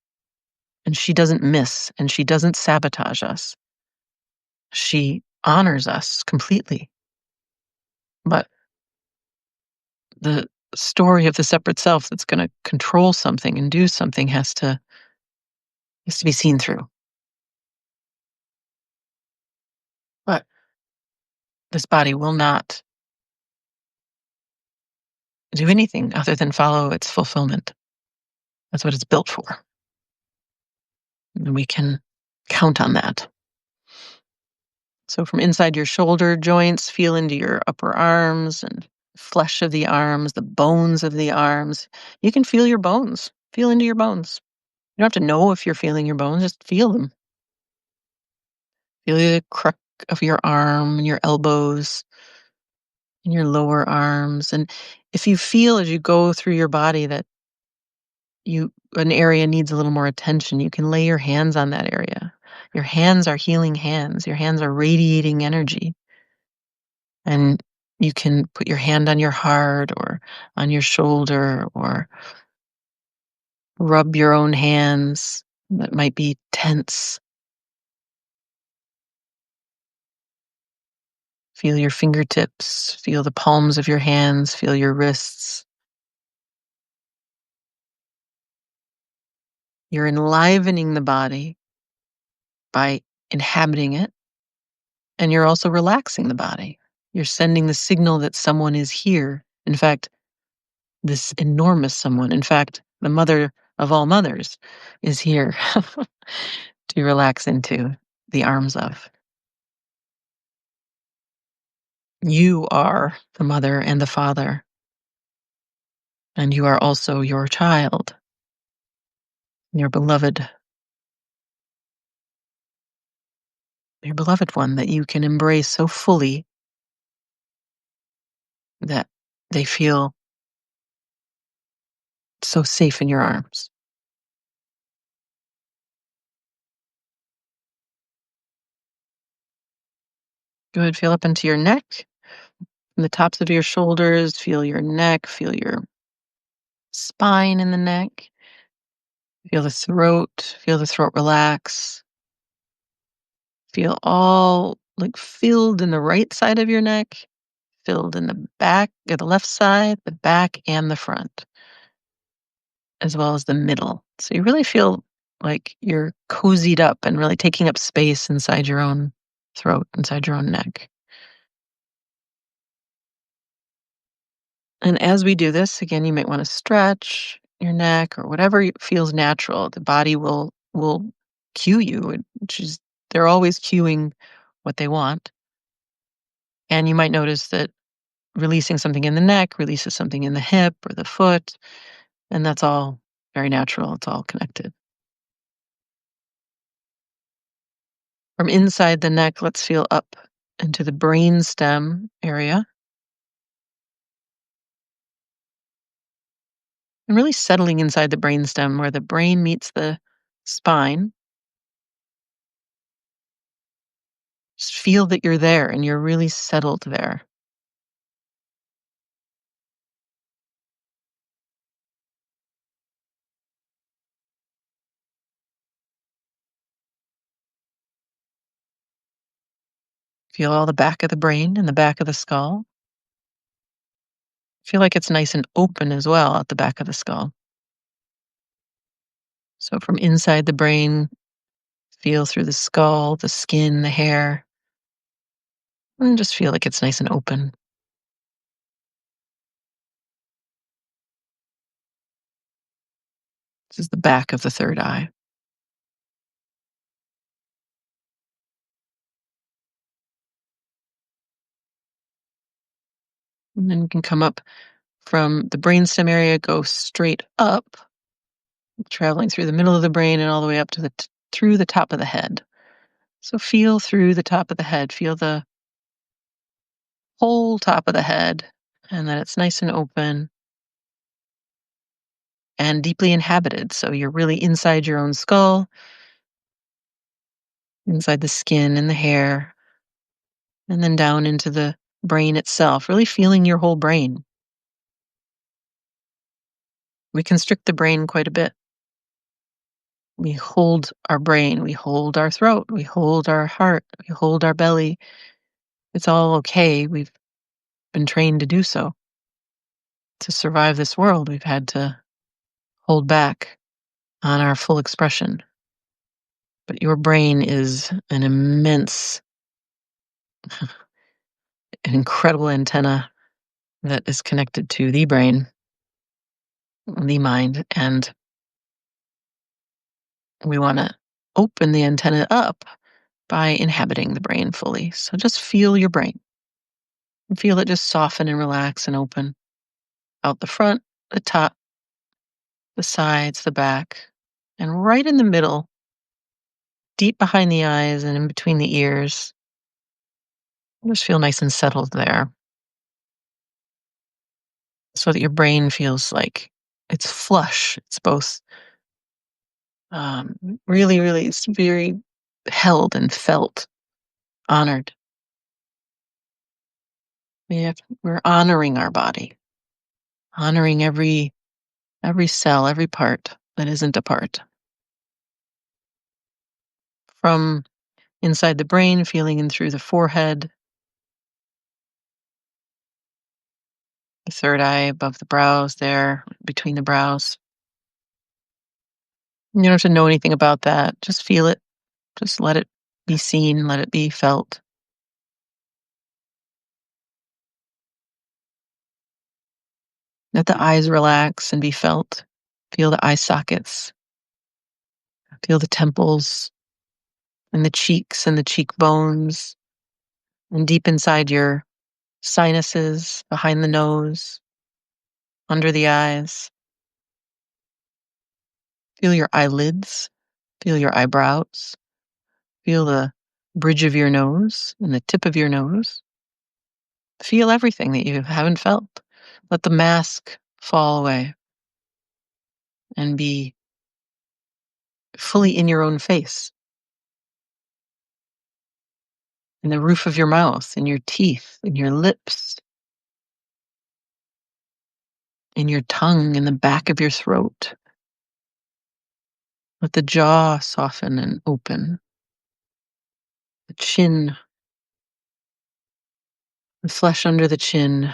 and she doesn't miss, and she doesn't sabotage us. She honors us completely. But the story of the separate self that's going to control something and do something has to be seen through. But this body will not do anything other than follow its fulfillment. That's what it's built for. And we can count on that. So from inside your shoulder joints, feel into your upper arms and flesh of the arms, the bones of the arms. You can feel your bones. Feel into your bones. You don't have to know if you're feeling your bones, just feel them. Feel the crook of your arm and your elbows and your lower arms. And if you feel as you go through your body that an area needs a little more attention, you can lay your hands on that area. Your hands are healing hands. Your hands are radiating energy. And you can put your hand on your heart or on your shoulder or rub your own hands that might be tense. Feel your fingertips, feel the palms of your hands, feel your wrists. You're enlivening the body by inhabiting it, and you're also relaxing the body. You're sending the signal that someone is here. In fact, this enormous someone, in fact, the mother of all mothers, is here to relax into the arms of. You are the mother and the father, and you are also your child, your beloved one that you can embrace so fully that they feel so safe in your arms. Go ahead, feel up into your neck, from the tops of your shoulders, feel your neck, feel your spine in the neck, feel the throat relax, feel all like filled in the right side of your neck, filled in the back, or the left side, the back, and the front, as well as the middle. So you really feel like you're cozied up and really taking up space inside your own throat, inside your own neck. And as we do this, again, you might want to stretch your neck or whatever feels natural. The body will cue you. She's they're always cueing what they want. And you might notice that releasing something in the neck releases something in the hip or the foot, and that's all very natural. It's all connected. From inside the neck, let's feel up into the brain stem area and really settling inside the brain stem where the brain meets the spine. Just feel that you're there and you're really settled there. Feel all the back of the brain and the back of the skull. Feel like it's nice and open as well at the back of the skull. So from inside the brain, feel through the skull, the skin, the hair, and just feel like it's nice and open. This is the back of the third eye. And then you can come up from the brainstem area, go straight up, traveling through the middle of the brain and all the way up to through the top of the head. So feel through the top of the head, feel the whole top of the head, and that it's nice and open and deeply inhabited. So you're really inside your own skull, inside the skin and the hair, and then down into the brain itself, really feeling your whole brain. We constrict the brain quite a bit. We hold our brain, we hold our throat, we hold our heart, we hold our belly. It's all okay. We've been trained to do so. To survive this world, we've had to hold back on our full expression. But your brain is an immense, an incredible antenna that is connected to the brain, the mind, and we want to open the antenna up by inhabiting the brain fully. So just feel your brain and feel it just soften and relax and open out the front, the top, the sides, the back, and right in the middle, deep behind the eyes and in between the ears. Just feel nice and settled there so that your brain feels like it's flush. It's both um, really, really, it's very held and felt, honored. We're honoring our body, honoring every cell, every part that isn't a part. From inside the brain, feeling in through the forehead, the third eye above the brows there, between the brows. You don't have to know anything about that. Just feel it. Just let it be seen, let it be felt. Let the eyes relax and be felt. Feel the eye sockets. Feel the temples and the cheeks and the cheekbones. And deep inside your sinuses, behind the nose, under the eyes. Feel your eyelids. Feel your eyebrows. Feel the bridge of your nose and the tip of your nose. Feel everything that you haven't felt. Let the mask fall away and be fully in your own face, in the roof of your mouth, in your teeth, in your lips, in your tongue, in the back of your throat. Let the jaw soften and open, the chin, the flesh under the chin,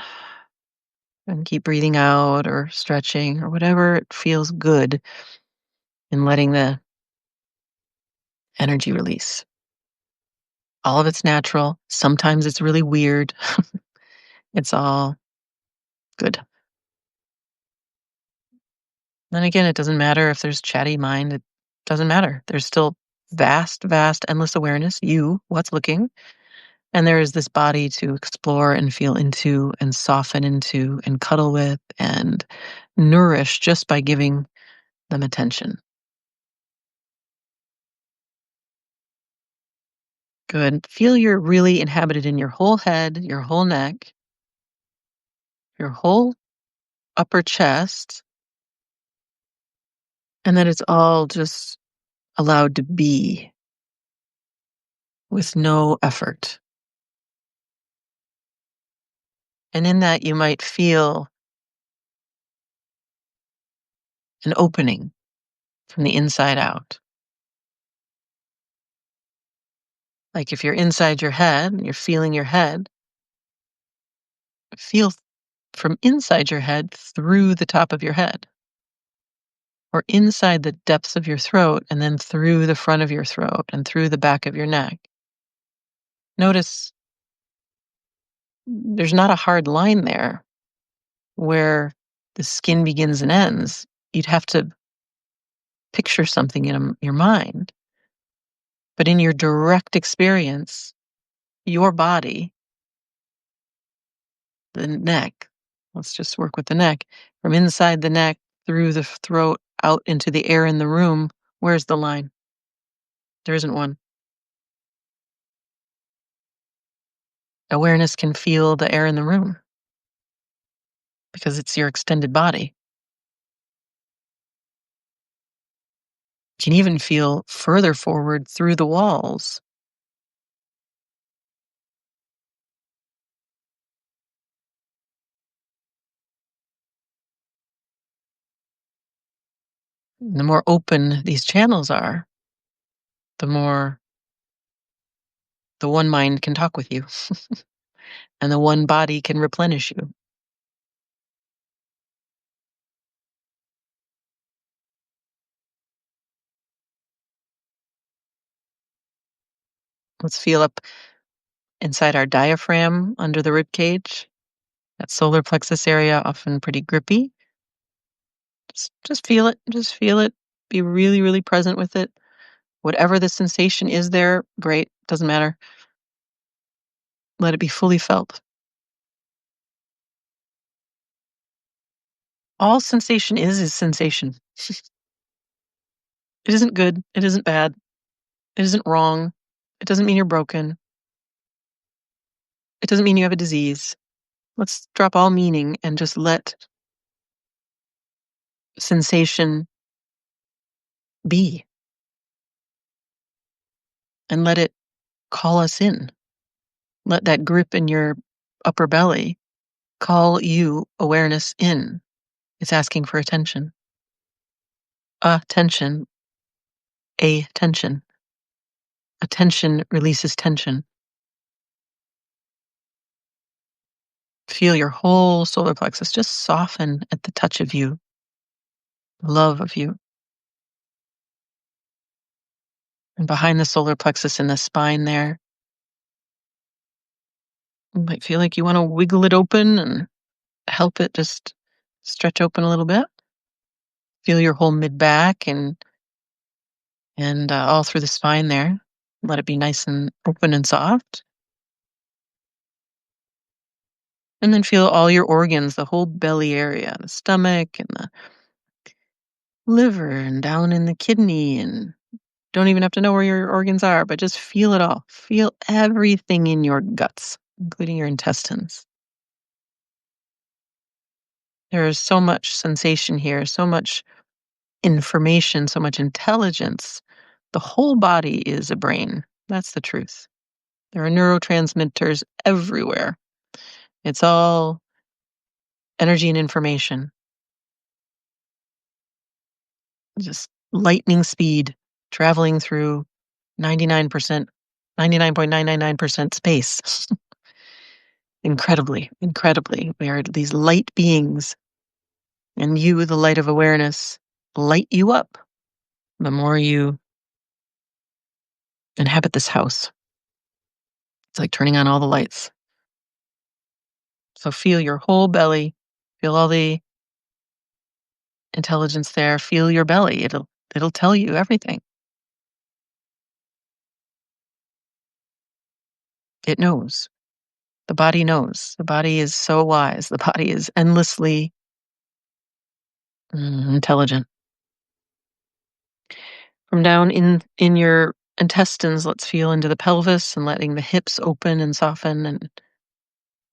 and keep breathing out or stretching or whatever it feels good in letting the energy release. All of it's natural. Sometimes it's really weird. It's all good. Then again, it doesn't matter if there's chatty mind. It doesn't matter. There's still vast, vast, endless awareness, you, what's looking. And there is this body to explore and feel into and soften into and cuddle with and nourish just by giving them attention. Good. Feel you're really inhabited in your whole head, your whole neck, your whole upper chest, and that it's all just allowed to be with no effort. And in that, you might feel an opening from the inside out. Like if you're inside your head and you're feeling your head, feel from inside your head through the top of your head, or inside the depths of your throat and then through the front of your throat and through the back of your neck. Notice there's not a hard line there where the skin begins and ends. You'd have to picture something in your mind. But in your direct experience, your body, the neck, let's just work with the neck, from inside the neck, through the throat, out into the air in the room, where's the line? There isn't one. Awareness can feel the air in the room because it's your extended body. You can even feel further forward through the walls. The more open these channels are, the more the one mind can talk with you and the one body can replenish you. Let's feel up inside our diaphragm under the rib cage. That solar plexus area, often pretty grippy. Just feel it. Just feel it. Be really, really present with it. Whatever the sensation is there, great. Doesn't matter. Let it be fully felt. All sensation is sensation. It isn't good. It isn't bad. It isn't wrong. It doesn't mean you're broken. It doesn't mean you have a disease. Let's drop all meaning and just let sensation be and let it call us in. Let that grip in your upper belly call you awareness in. It's asking for attention. Attention. A tension. Attention releases tension. Feel your whole solar plexus just soften at the touch of you, love of you. And behind the solar plexus in the spine there, you might feel like you want to wiggle it open and help it just stretch open a little bit. Feel your whole mid back and all through the spine there. Let it be nice and open and soft. And then feel all your organs, the whole belly area, the stomach and the liver and down in the kidney, and don't even have to know where your organs are, but just feel it all. Feel everything in your guts, including your intestines. There is so much sensation here, so much information, so much intelligence. The whole body is a brain. That's the truth. There are neurotransmitters everywhere. It's all energy and information. Just lightning speed traveling through 99%, 99.999% space. Incredibly, incredibly. We are these light beings, and you, the light of awareness, light you up the more you inhabit this house. It's like turning on all the lights. So feel your whole belly, feel all the intelligence there, feel your belly. It'll tell you everything. It knows. The body knows. The body is so wise. The body is endlessly intelligent. From down in your intestines, let's feel into the pelvis and letting the hips open and soften and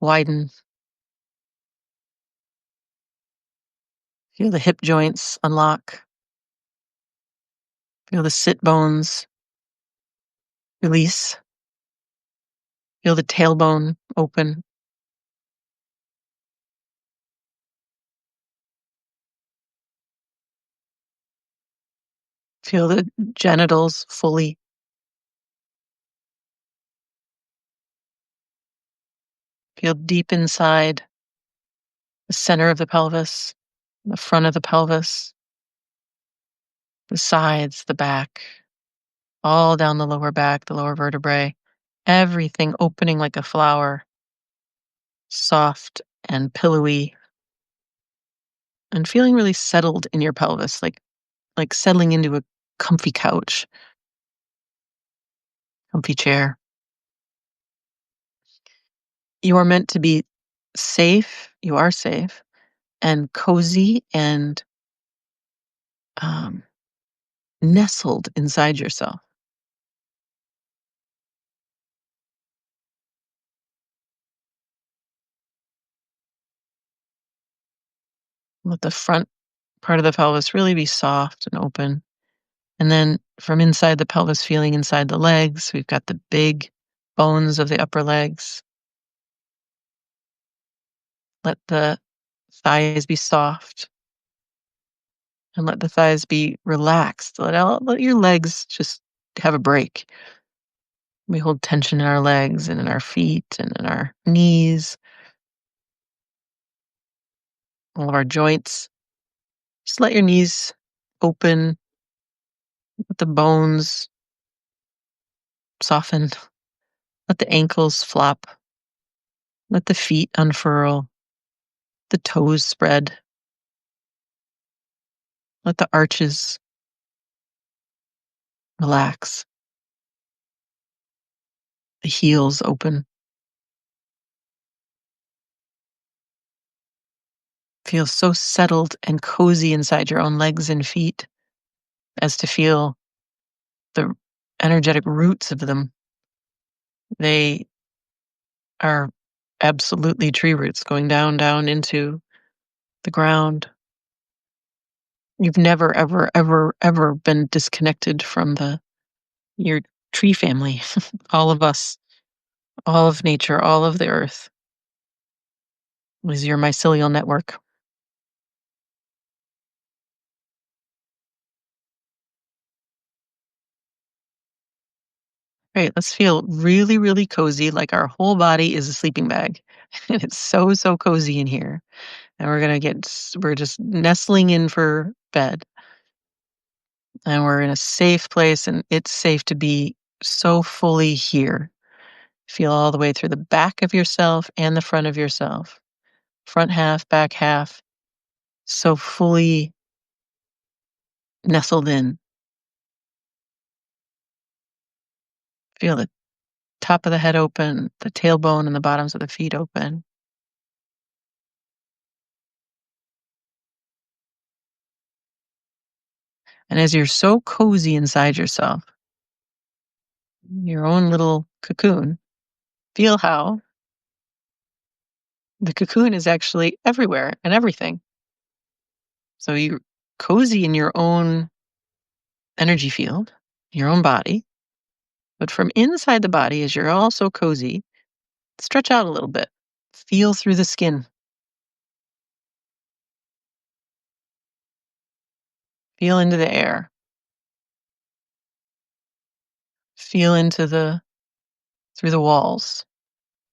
widen. Feel the hip joints unlock. Feel the sit bones release. Feel the tailbone open. Feel the genitals fully. Feel deep inside the center of the pelvis, the front of the pelvis, the sides, the back, all down the lower back, the lower vertebrae. Everything opening like a flower, soft and pillowy, and feeling really settled in your pelvis, like settling into a comfy couch, comfy chair. You are meant to be safe. You are safe and cozy and um, nestled inside yourself. Let the front part of the pelvis really be soft and open. And then from inside the pelvis, feeling inside the legs, we've got the big bones of the upper legs. Let the thighs be soft and let the thighs be relaxed. Let your legs just have a break. We hold tension in our legs and in our feet and in our knees, all of our joints. Just let your knees open, let the bones soften, let the ankles flop, let the feet unfurl, the toes spread, let the arches relax, the heels open. Feel so settled and cozy inside your own legs and feet as to feel the energetic roots of them. They are absolutely tree roots going down, down into the ground. You've never, ever, ever, ever been disconnected from your tree family. All of us, all of nature, all of the earth is your mycelial network. Right, let's feel really, really cozy, like our whole body is a sleeping bag. And it's so, so cozy in here. And we're just nestling in for bed. And we're in a safe place, and it's safe to be so fully here. Feel all the way through the back of yourself and the front of yourself. Front half, back half, so fully nestled in. Feel the top of the head open, the tailbone and the bottoms of the feet open. And as you're so cozy inside yourself, your own little cocoon, feel how the cocoon is actually everywhere and everything. So you're cozy in your own energy field, your own body. But from inside the body, as you're all so cozy, stretch out a little bit. Feel through the skin. Feel into the air. Feel through the walls.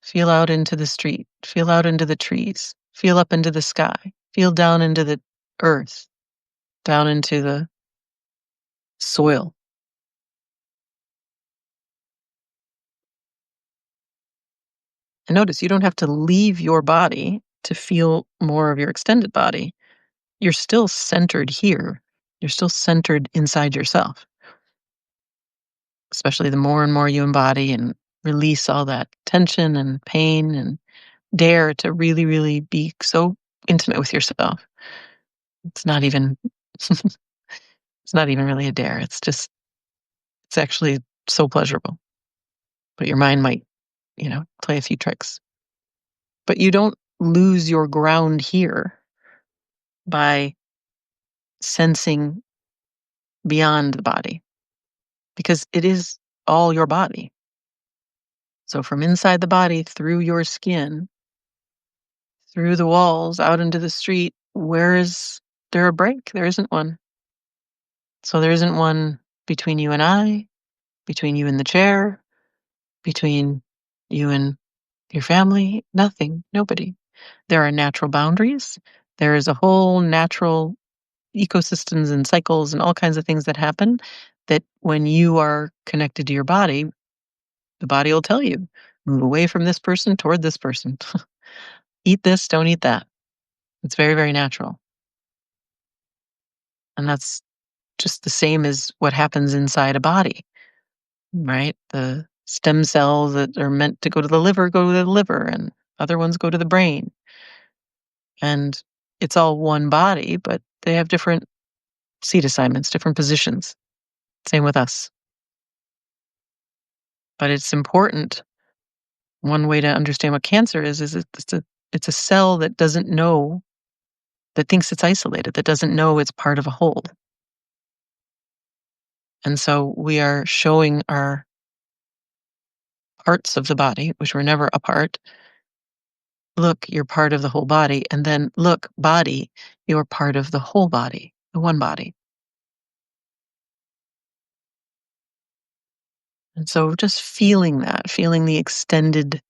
Feel out into the street. Feel out into the trees. Feel up into the sky. Feel down into the earth, down into the soil. And notice you don't have to leave your body to feel more of your extended body. You're still centered here. You're still centered inside yourself, especially the more and more you embody and release all that tension and pain and dare to really, really be so intimate with yourself. It's not even it's not even really a dare. It's actually so pleasurable. But your mind might, play a few tricks. But you don't lose your ground here by sensing beyond the body because it is all your body. So from inside the body, through your skin, through the walls, out into the street, where is there a break? There isn't one. So there isn't one between you and I, between you and the chair, between you and your family, nothing, nobody. There are natural boundaries. There is a whole natural ecosystems and cycles and all kinds of things that happen that when you are connected to your body, the body will tell you, move away from this person toward this person. Eat this, don't eat that. It's very, very natural. And that's just the same as what happens inside a body, right? The stem cells that are meant to go to the liver go to the liver, and other ones go to the brain. And it's all one body, but they have different seat assignments, different positions. Same with us. But it's important. One way to understand what cancer is it's a cell that doesn't know, that thinks it's isolated, that doesn't know it's part of a whole. And so we are showing our parts of the body, which were never apart. Look, you're part of the whole body. And then look, body, you're part of the whole body, the one body. And so just feeling that, feeling the extended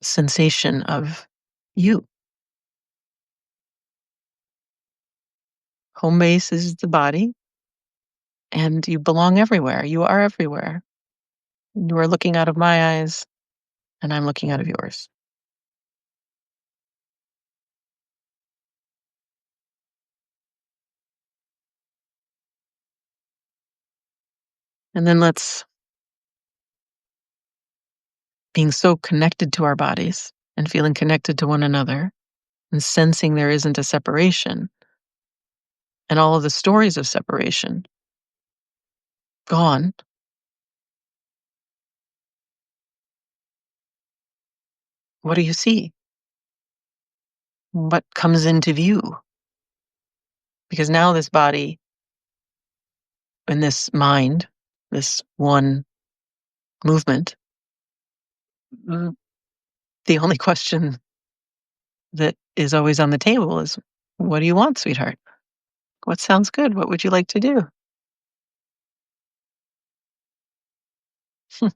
sensation of you. Home base is the body, and you belong everywhere. You are everywhere. You are looking out of my eyes, and I'm looking out of yours. And then let's, being so connected to our bodies and feeling connected to one another and sensing there isn't a separation and all of the stories of separation gone, what do you see? What comes into view? Because now this body and this mind, this one movement, mm, the only question that is always on the table is, what do you want, sweetheart? What sounds good? What would you like to do? Do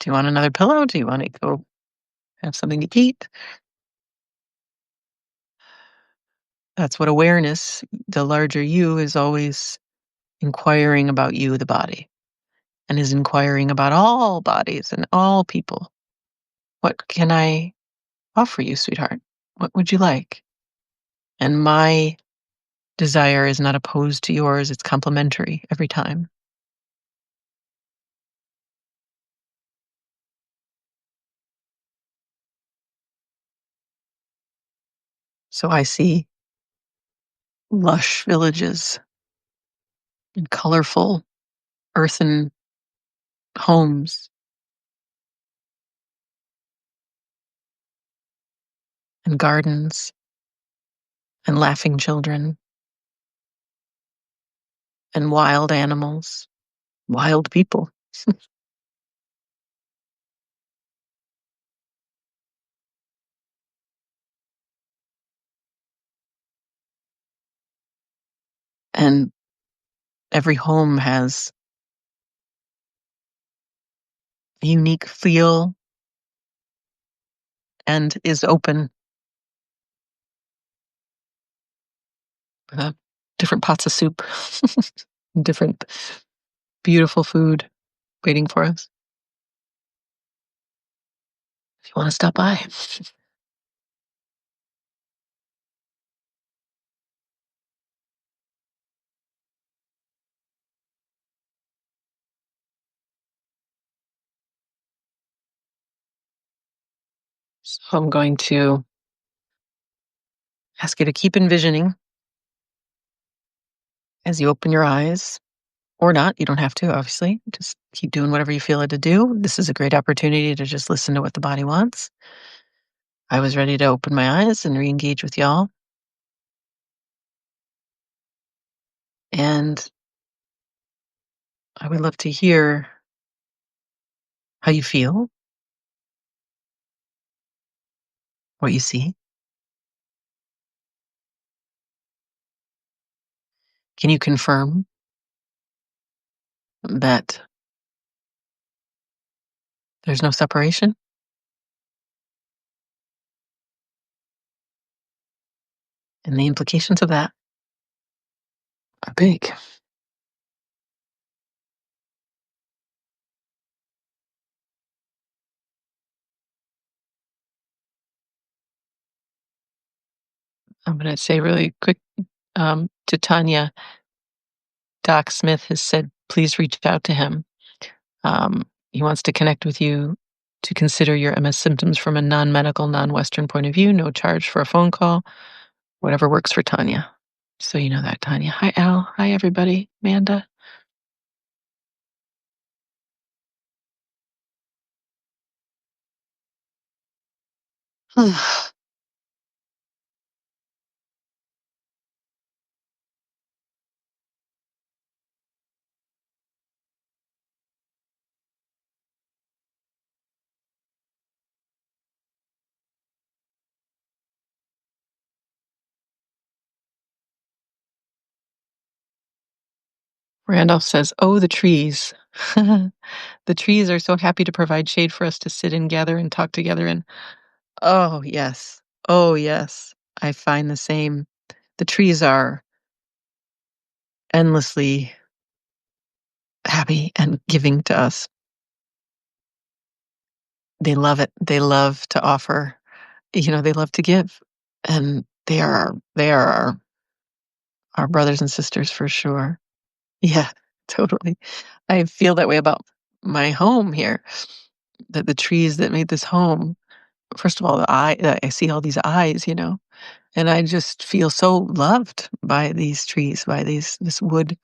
you want another pillow? Do you want to go have something to eat? That's what awareness, the larger you, is always inquiring about you, the body, and is inquiring about all bodies and all people. What can I offer you, sweetheart? What would you like? And my desire is not opposed to yours, it's complementary every time. So I see lush villages and colorful earthen homes and gardens and laughing children and wild animals, wild people. And every home has a unique feel and is open. Different pots of soup, different beautiful food waiting for us. If you want to stop by. So I'm going to ask you to keep envisioning as you open your eyes, or not. You don't have to, obviously. Just keep doing whatever you feel it to do. This is a great opportunity to just listen to what the body wants. I was ready to open my eyes and re-engage with y'all. And I would love to hear how you feel, what you see. Can you confirm that there's no separation? And the implications of that are big. I'm going to say really quick to Tanya, Doc Smith has said, please reach out to him. He wants to connect with you to consider your MS symptoms from a non medical, non Western point of view. No charge for a phone call, whatever works for Tanya. So you know that, Tanya. Hi, Al. Hi, everybody. Amanda. Randolph says, oh, the trees. The trees are so happy to provide shade for us to sit and gather and talk together in. Oh, yes. Oh, yes. I find the same. The trees are endlessly happy and giving to us. They love it. They love to offer, they love to give. And they are our brothers and sisters for sure. Yeah, totally. I feel that way about my home here, that the trees that made this home, first of all, I see all these eyes, and I just feel so loved by these trees, by this wood,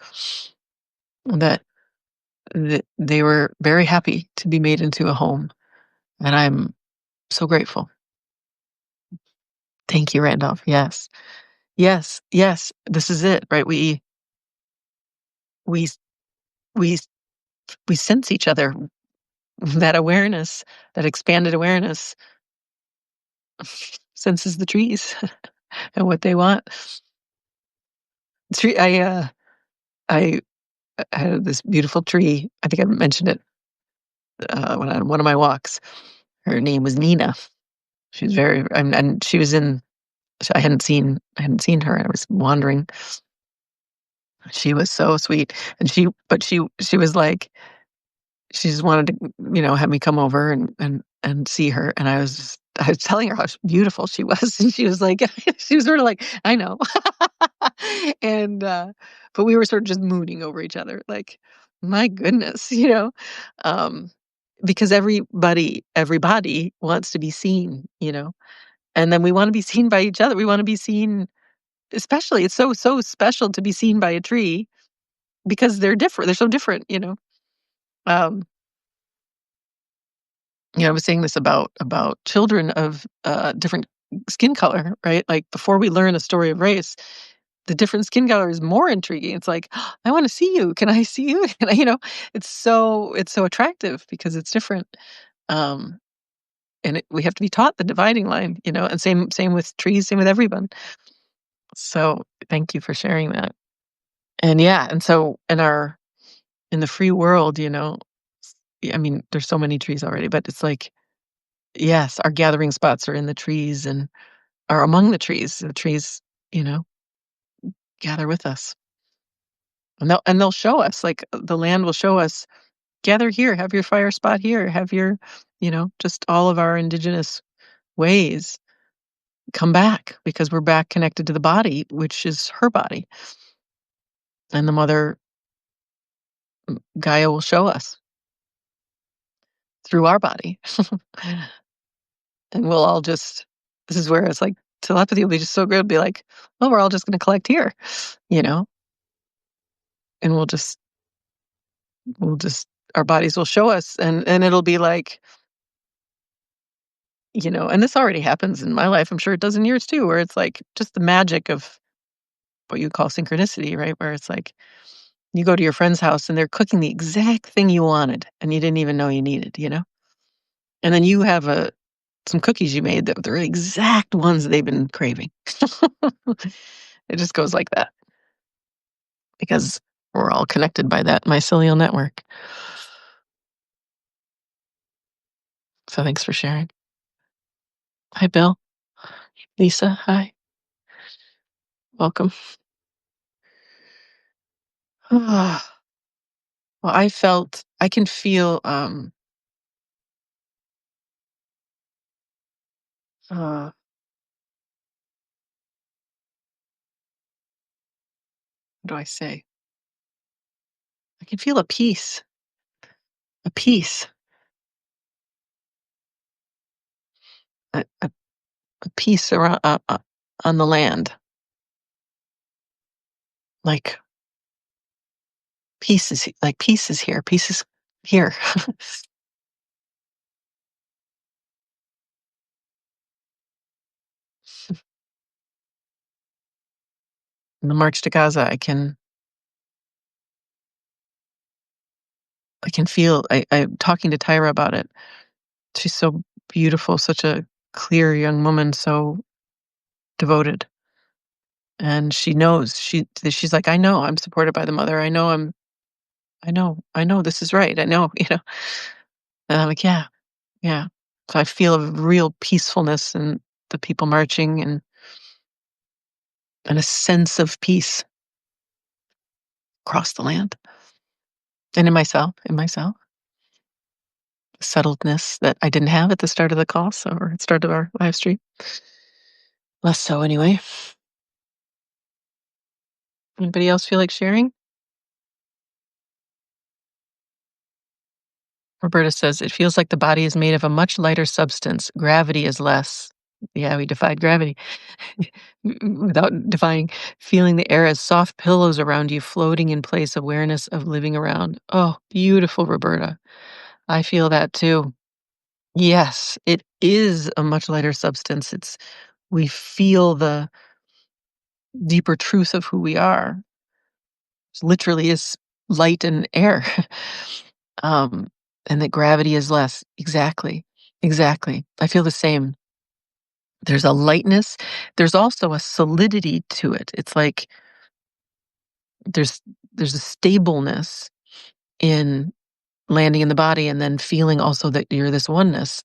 that they were very happy to be made into a home, and I'm so grateful. Thank you, Randolph. Yes. Yes, yes, this is it, right? We we we sense each other. That awareness, that expanded awareness senses the trees and what they want. Tree I had this beautiful tree. I think I mentioned it, when on one of my walks. Her name was Nina. She was very and she was in I hadn't seen her. I was wandering. She was so sweet, and she was like, she just wanted to, have me come over and see her, and I was telling her how beautiful she was, and she was like she was sort of like, "I know." And, but we were sort of just mooning over each other, like, my goodness, um, because everybody wants to be seen, and then we wanna be seen by each other. We wanna be seen, especially it's so special to be seen by a tree because they're different. They're so different, um I was saying this about children of, different skin color, right? Like, before we learn a story of race, the different skin color is more intriguing. It's like, "I wanna see you. Can I see you?" Can I it's so attractive because it's different, um, and we have to be taught the dividing line, and same with trees, same with everyone. So, thank you for sharing that. And yeah, and so in the free world, I mean, there's so many trees already, but it's like, yes, our gathering spots are in the trees and are among the trees. The trees, you know, gather with us. And they'll show us, like, the land will show us, gather here, have your fire spot here, have your, just all of our indigenous ways come back because we're back connected to the body, which is her body. And the mother Gaia will show us through our body. and we'll all just this is where it's like telepathy will be just so good, be like, "Oh, we're all just gonna collect here," you know? And we'll just our bodies will show us and it'll be like, and this already happens in my life, I'm sure it does in yours too, where it's like just the magic of what you call synchronicity, right? Where it's like you go to your friend's house and they're cooking the exact thing you wanted and you didn't even know you needed. And then you have some cookies you made that were the exact ones they've been craving. It just goes like that because we're all connected by that mycelial network. So thanks for sharing. Hi, Bill. Lisa, hi. Welcome. Well, I can feel, what do I say? I can feel a peace, a, a, a peace around, on the land. Like peace is here. Peace is here. In the March to Gaza, I can feel, I'm talking to Tyra about it. She's so beautiful, such a clear young woman, so devoted. And she knows she's like, I know I'm supported by the mother. I know this is right. I know. And I'm like, yeah, yeah. So I feel a real peacefulness in the people marching and a sense of peace across the land and in myself, settledness that I didn't have at the start of the call, or at the start of our live stream. Less so anyway. Anybody else feel like sharing? Roberta says, it feels like the body is made of a much lighter substance. Gravity is less. Yeah, we defied gravity. Without defying, feeling the air as soft pillows around you, floating in place, awareness of living around. Oh, beautiful, Roberta. I feel that too. Yes, it is a much lighter substance. We feel the deeper truth of who we are. It literally is light and air. um, and that gravity is less. Exactly. Exactly. I feel the same. There's a lightness. There's also a solidity to it. It's like there's there's a stableness in landing in the body and then feeling also that you're this oneness.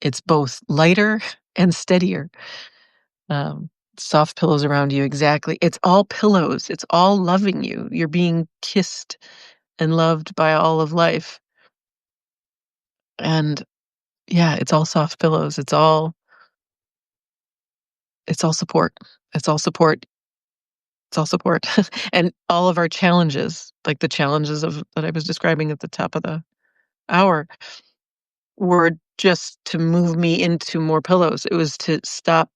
It's both lighter and steadier. Um, Soft pillows around you, exactly. It's all pillows. It's all loving you. You're being kissed and loved by all of life. And yeah, it's all soft pillows. It's all support. It's all support. It's all support. And all of our challenges, like the challenges of that I was describing at the top of the hour, were just to move me into more pillows. It was to stop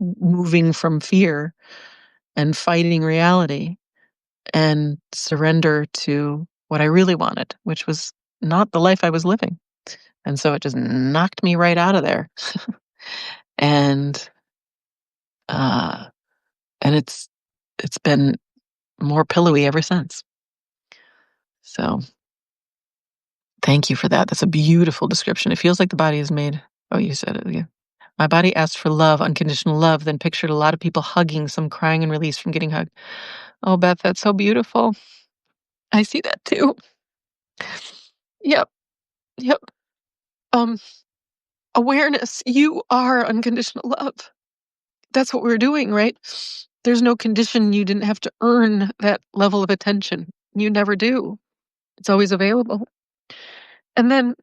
moving from fear and fighting reality and surrender to what I really wanted, which was not the life I was living. And so it just knocked me right out of there. And uh and it's been more pillowy ever since. So thank you for that. That's a beautiful description. It feels like the body is made. Oh, you said it again. My body asked for love, unconditional love, then pictured a lot of people hugging, some crying and release from getting hugged. Oh, Beth, that's so beautiful. I see that too. Yep. Yep. Um, Awareness. You are unconditional love. That's what we're doing, right? There's no condition. You didn't have to earn that level of attention. You never do. It's always available. And then,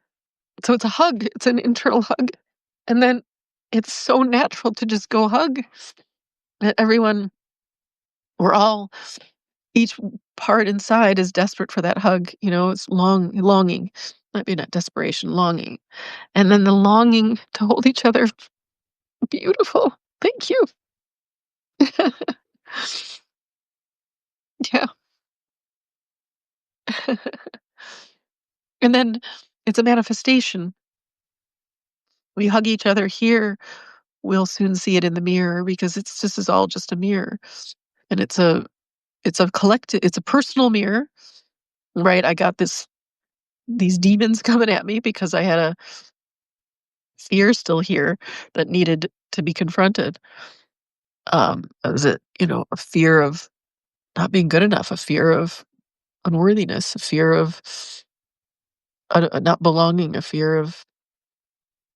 so it's a hug. It's an internal hug. And then it's so natural to just go hug. Everyone, we're all, each part inside is desperate for that hug. It's longing. maybe not desperation, longing. And then the longing to hold each other. Beautiful. Thank you. Yeah. And then it's a manifestation. We hug each other here. We'll soon see it in the mirror because it's just is all just a mirror. And it's a collective, it's a personal mirror, right? I got these demons coming at me because I had a fear still here that needed to be confronted. Was it, a fear of not being good enough, a fear of unworthiness, a fear of not belonging, a fear of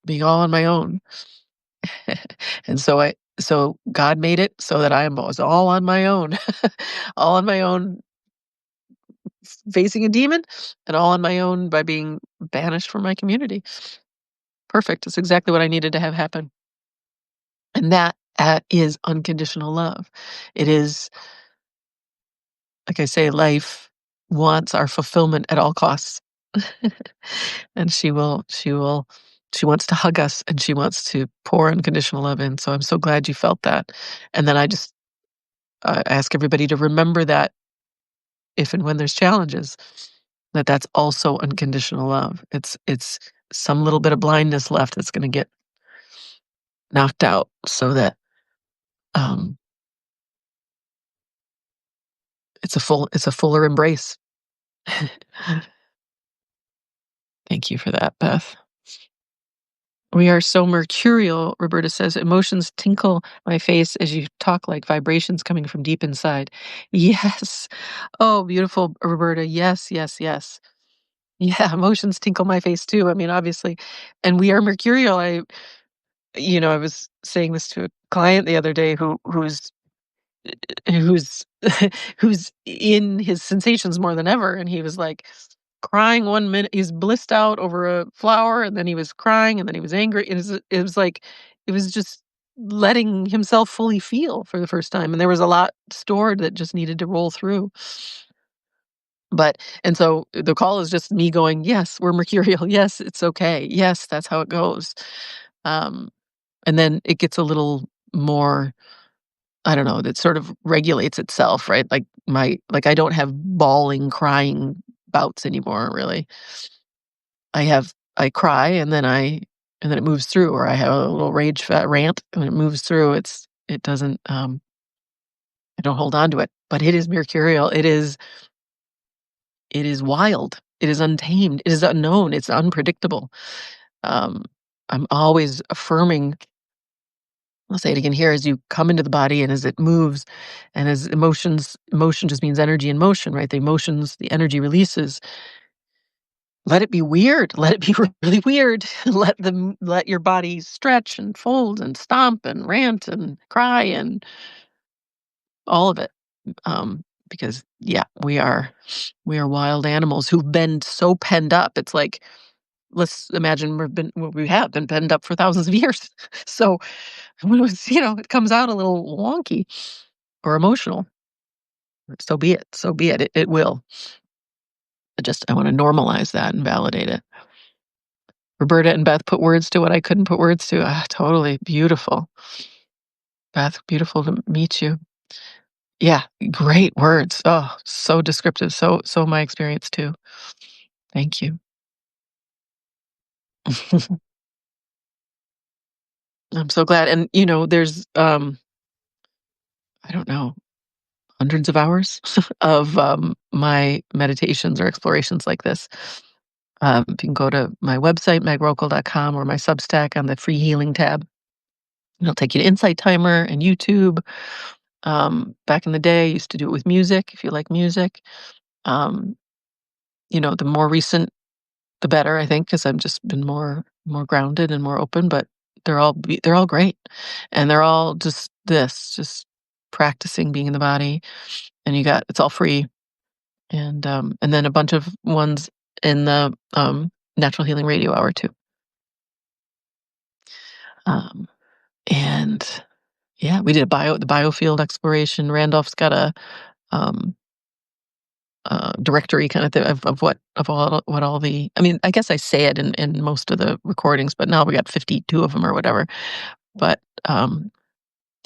being all on my own. And so God made it so that I was all on my own, all on my own, facing a demon, and all on my own by being banished from my community. Perfect. It's exactly what I needed to have happen. And that is unconditional love. It is, like I say, life wants our fulfillment at all costs. And she wants to hug us and she wants to pour unconditional love in. So I'm so glad you felt that. And then I just ask everybody to remember that if and when there's challenges, that's also unconditional love. It's some little bit of blindness left that's going to get knocked out so that um, it's a fuller embrace. Thank you for that, Beth. We are so mercurial, Roberta says. Emotions tinkle my face as you talk like vibrations coming from deep inside. Yes. Oh, beautiful, Roberta. Yes, yes, yes. Yeah, emotions tinkle my face too. I mean, obviously. And we are mercurial. I was saying this to a client the other day who's who's in his sensations more than ever, and he was like crying one minute, he's blissed out over a flower, and then he was crying, and then he was angry. It was like it was just letting himself fully feel for the first time, and there was a lot stored that just needed to roll through. And so the call is just me going, yes, we're mercurial. Yes, it's okay. Yes, that's how it goes. Um, and then it gets a little more, I don't know, that sort of regulates itself, right? Like I don't have bawling, crying bouts anymore, really. I cry and then it moves through, or I have a little rant and it moves through. It doesn't, I don't hold on to it, but it is mercurial. It is wild. It is untamed. It is unknown. It's unpredictable. Um, I'm always affirming, I'll say it again here, as you come into the body and as it moves and as motion just means energy in motion, right? The energy releases. Let it be weird. Let it be really weird. Let your body stretch and fold and stomp and rant and cry and all of it. Because yeah, we are wild animals who've been so penned up. It's like, let's imagine we have been penned up for thousands of years. So when it comes out a little wonky or emotional, so be it. So be it. It will. I want to normalize that and validate it. Roberta and Beth put words to what I couldn't put words to. Totally beautiful. Beth, beautiful to meet you. Yeah, great words. Oh, so descriptive. So my experience too. Thank you. I'm so glad. And there's I don't know, hundreds of hours of my meditations or explorations like this. You can go to my website, megrokel.com, or my Substack on the free healing tab. It'll take you to Insight Timer and YouTube. Back in the day, I used to do it with music, if you like music. Um, the more recent, the better, I think, because I've just been more grounded and more open. But they're all great, and they're all just practicing being in the body. And it's all free, and then a bunch of ones in the Natural Healing Radio Hour too. Um, and yeah, we did the biofield exploration. Randolph's got um, directory kind of thing of what all the. I mean, I guess I say it in most of the recordings, but now we got 52 of them or whatever. But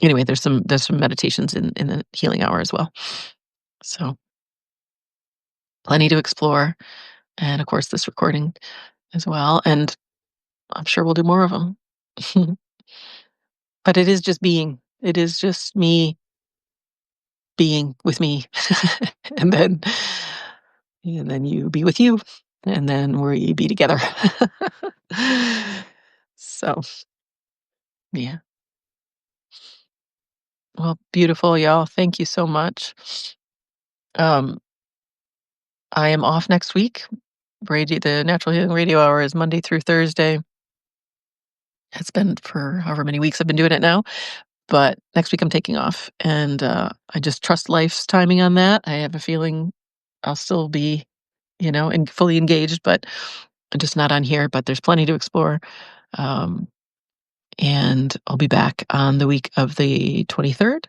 anyway, there's some meditations in the healing hour as well. So plenty to explore, and of course this recording as well. And I'm sure we'll do more of them. But it is just being. It is just me being with me, and then you be with you, and then we be together. So yeah. Well, beautiful, y'all. Thank you so much. Um, I am off next week. The Natural Healing Radio Hour is Monday through Thursday. It's been for however many weeks I've been doing it now, but next week I'm taking off, and I just trust life's timing on that. I have a feeling I'll still be, and fully engaged, but I'm just not on here. But there's plenty to explore, um, and I'll be back on the week of the 23rd,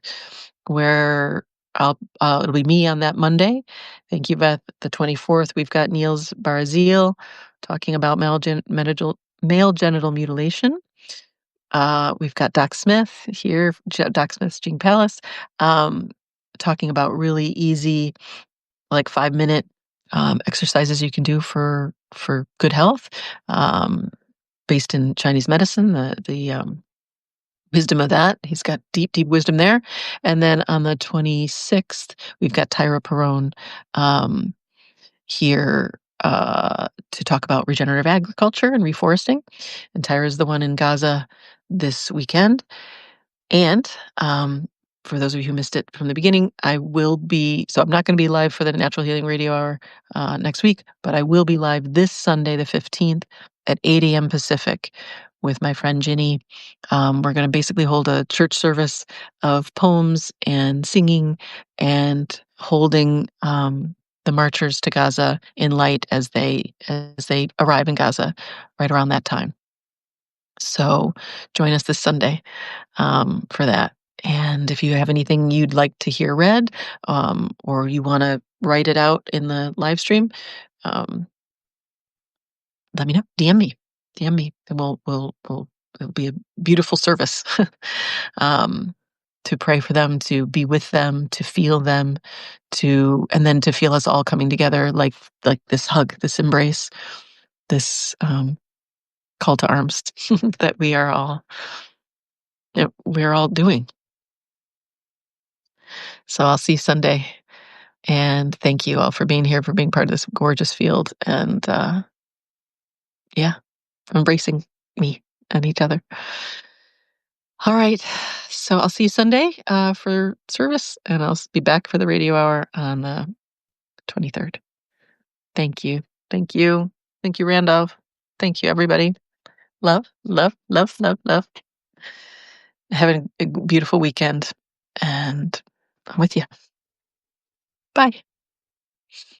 where it'll be me on that Monday. Thank you, Beth. The 24th, we've got Niels Barazil talking about male genital mutilation. We've got Doc Smith here, Doc Smith's Gene Palace, talking about really easy, like 5-minute exercises you can do for good health, based in Chinese medicine. The wisdom of that. He's got deep, deep wisdom there. And then on the 26th, we've got Tyra Perrone here to talk about regenerative agriculture and reforesting. And Tyra's the one in Gaza this weekend. And for those of you who missed it from the beginning, I'm not going to be live for the Natural Healing Radio Hour next week, but I will be live this Sunday, the 15th at 8 a.m. Pacific with my friend Ginny. We're going to basically hold a church service of poems and singing and holding the marchers to Gaza in light as they arrive in Gaza right around that time. So join us this Sunday for that. And if you have anything you'd like to hear read, or you want to write it out in the live stream, let me know. DM me, and it'll be a beautiful service to pray for them, to be with them, to feel them, and then to feel us all coming together like this hug, this embrace, this call to arms that we're all doing. So I'll see you Sunday. And thank you all for being here, for being part of this gorgeous field, and embracing me and each other. All right. So I'll see you Sunday for service, and I'll be back for the radio hour on the 23rd. Thank you. Thank you. Thank you, Randolph. Thank you, everybody. Love, love, love, love, love. Have a beautiful weekend, and I'm with you. Bye.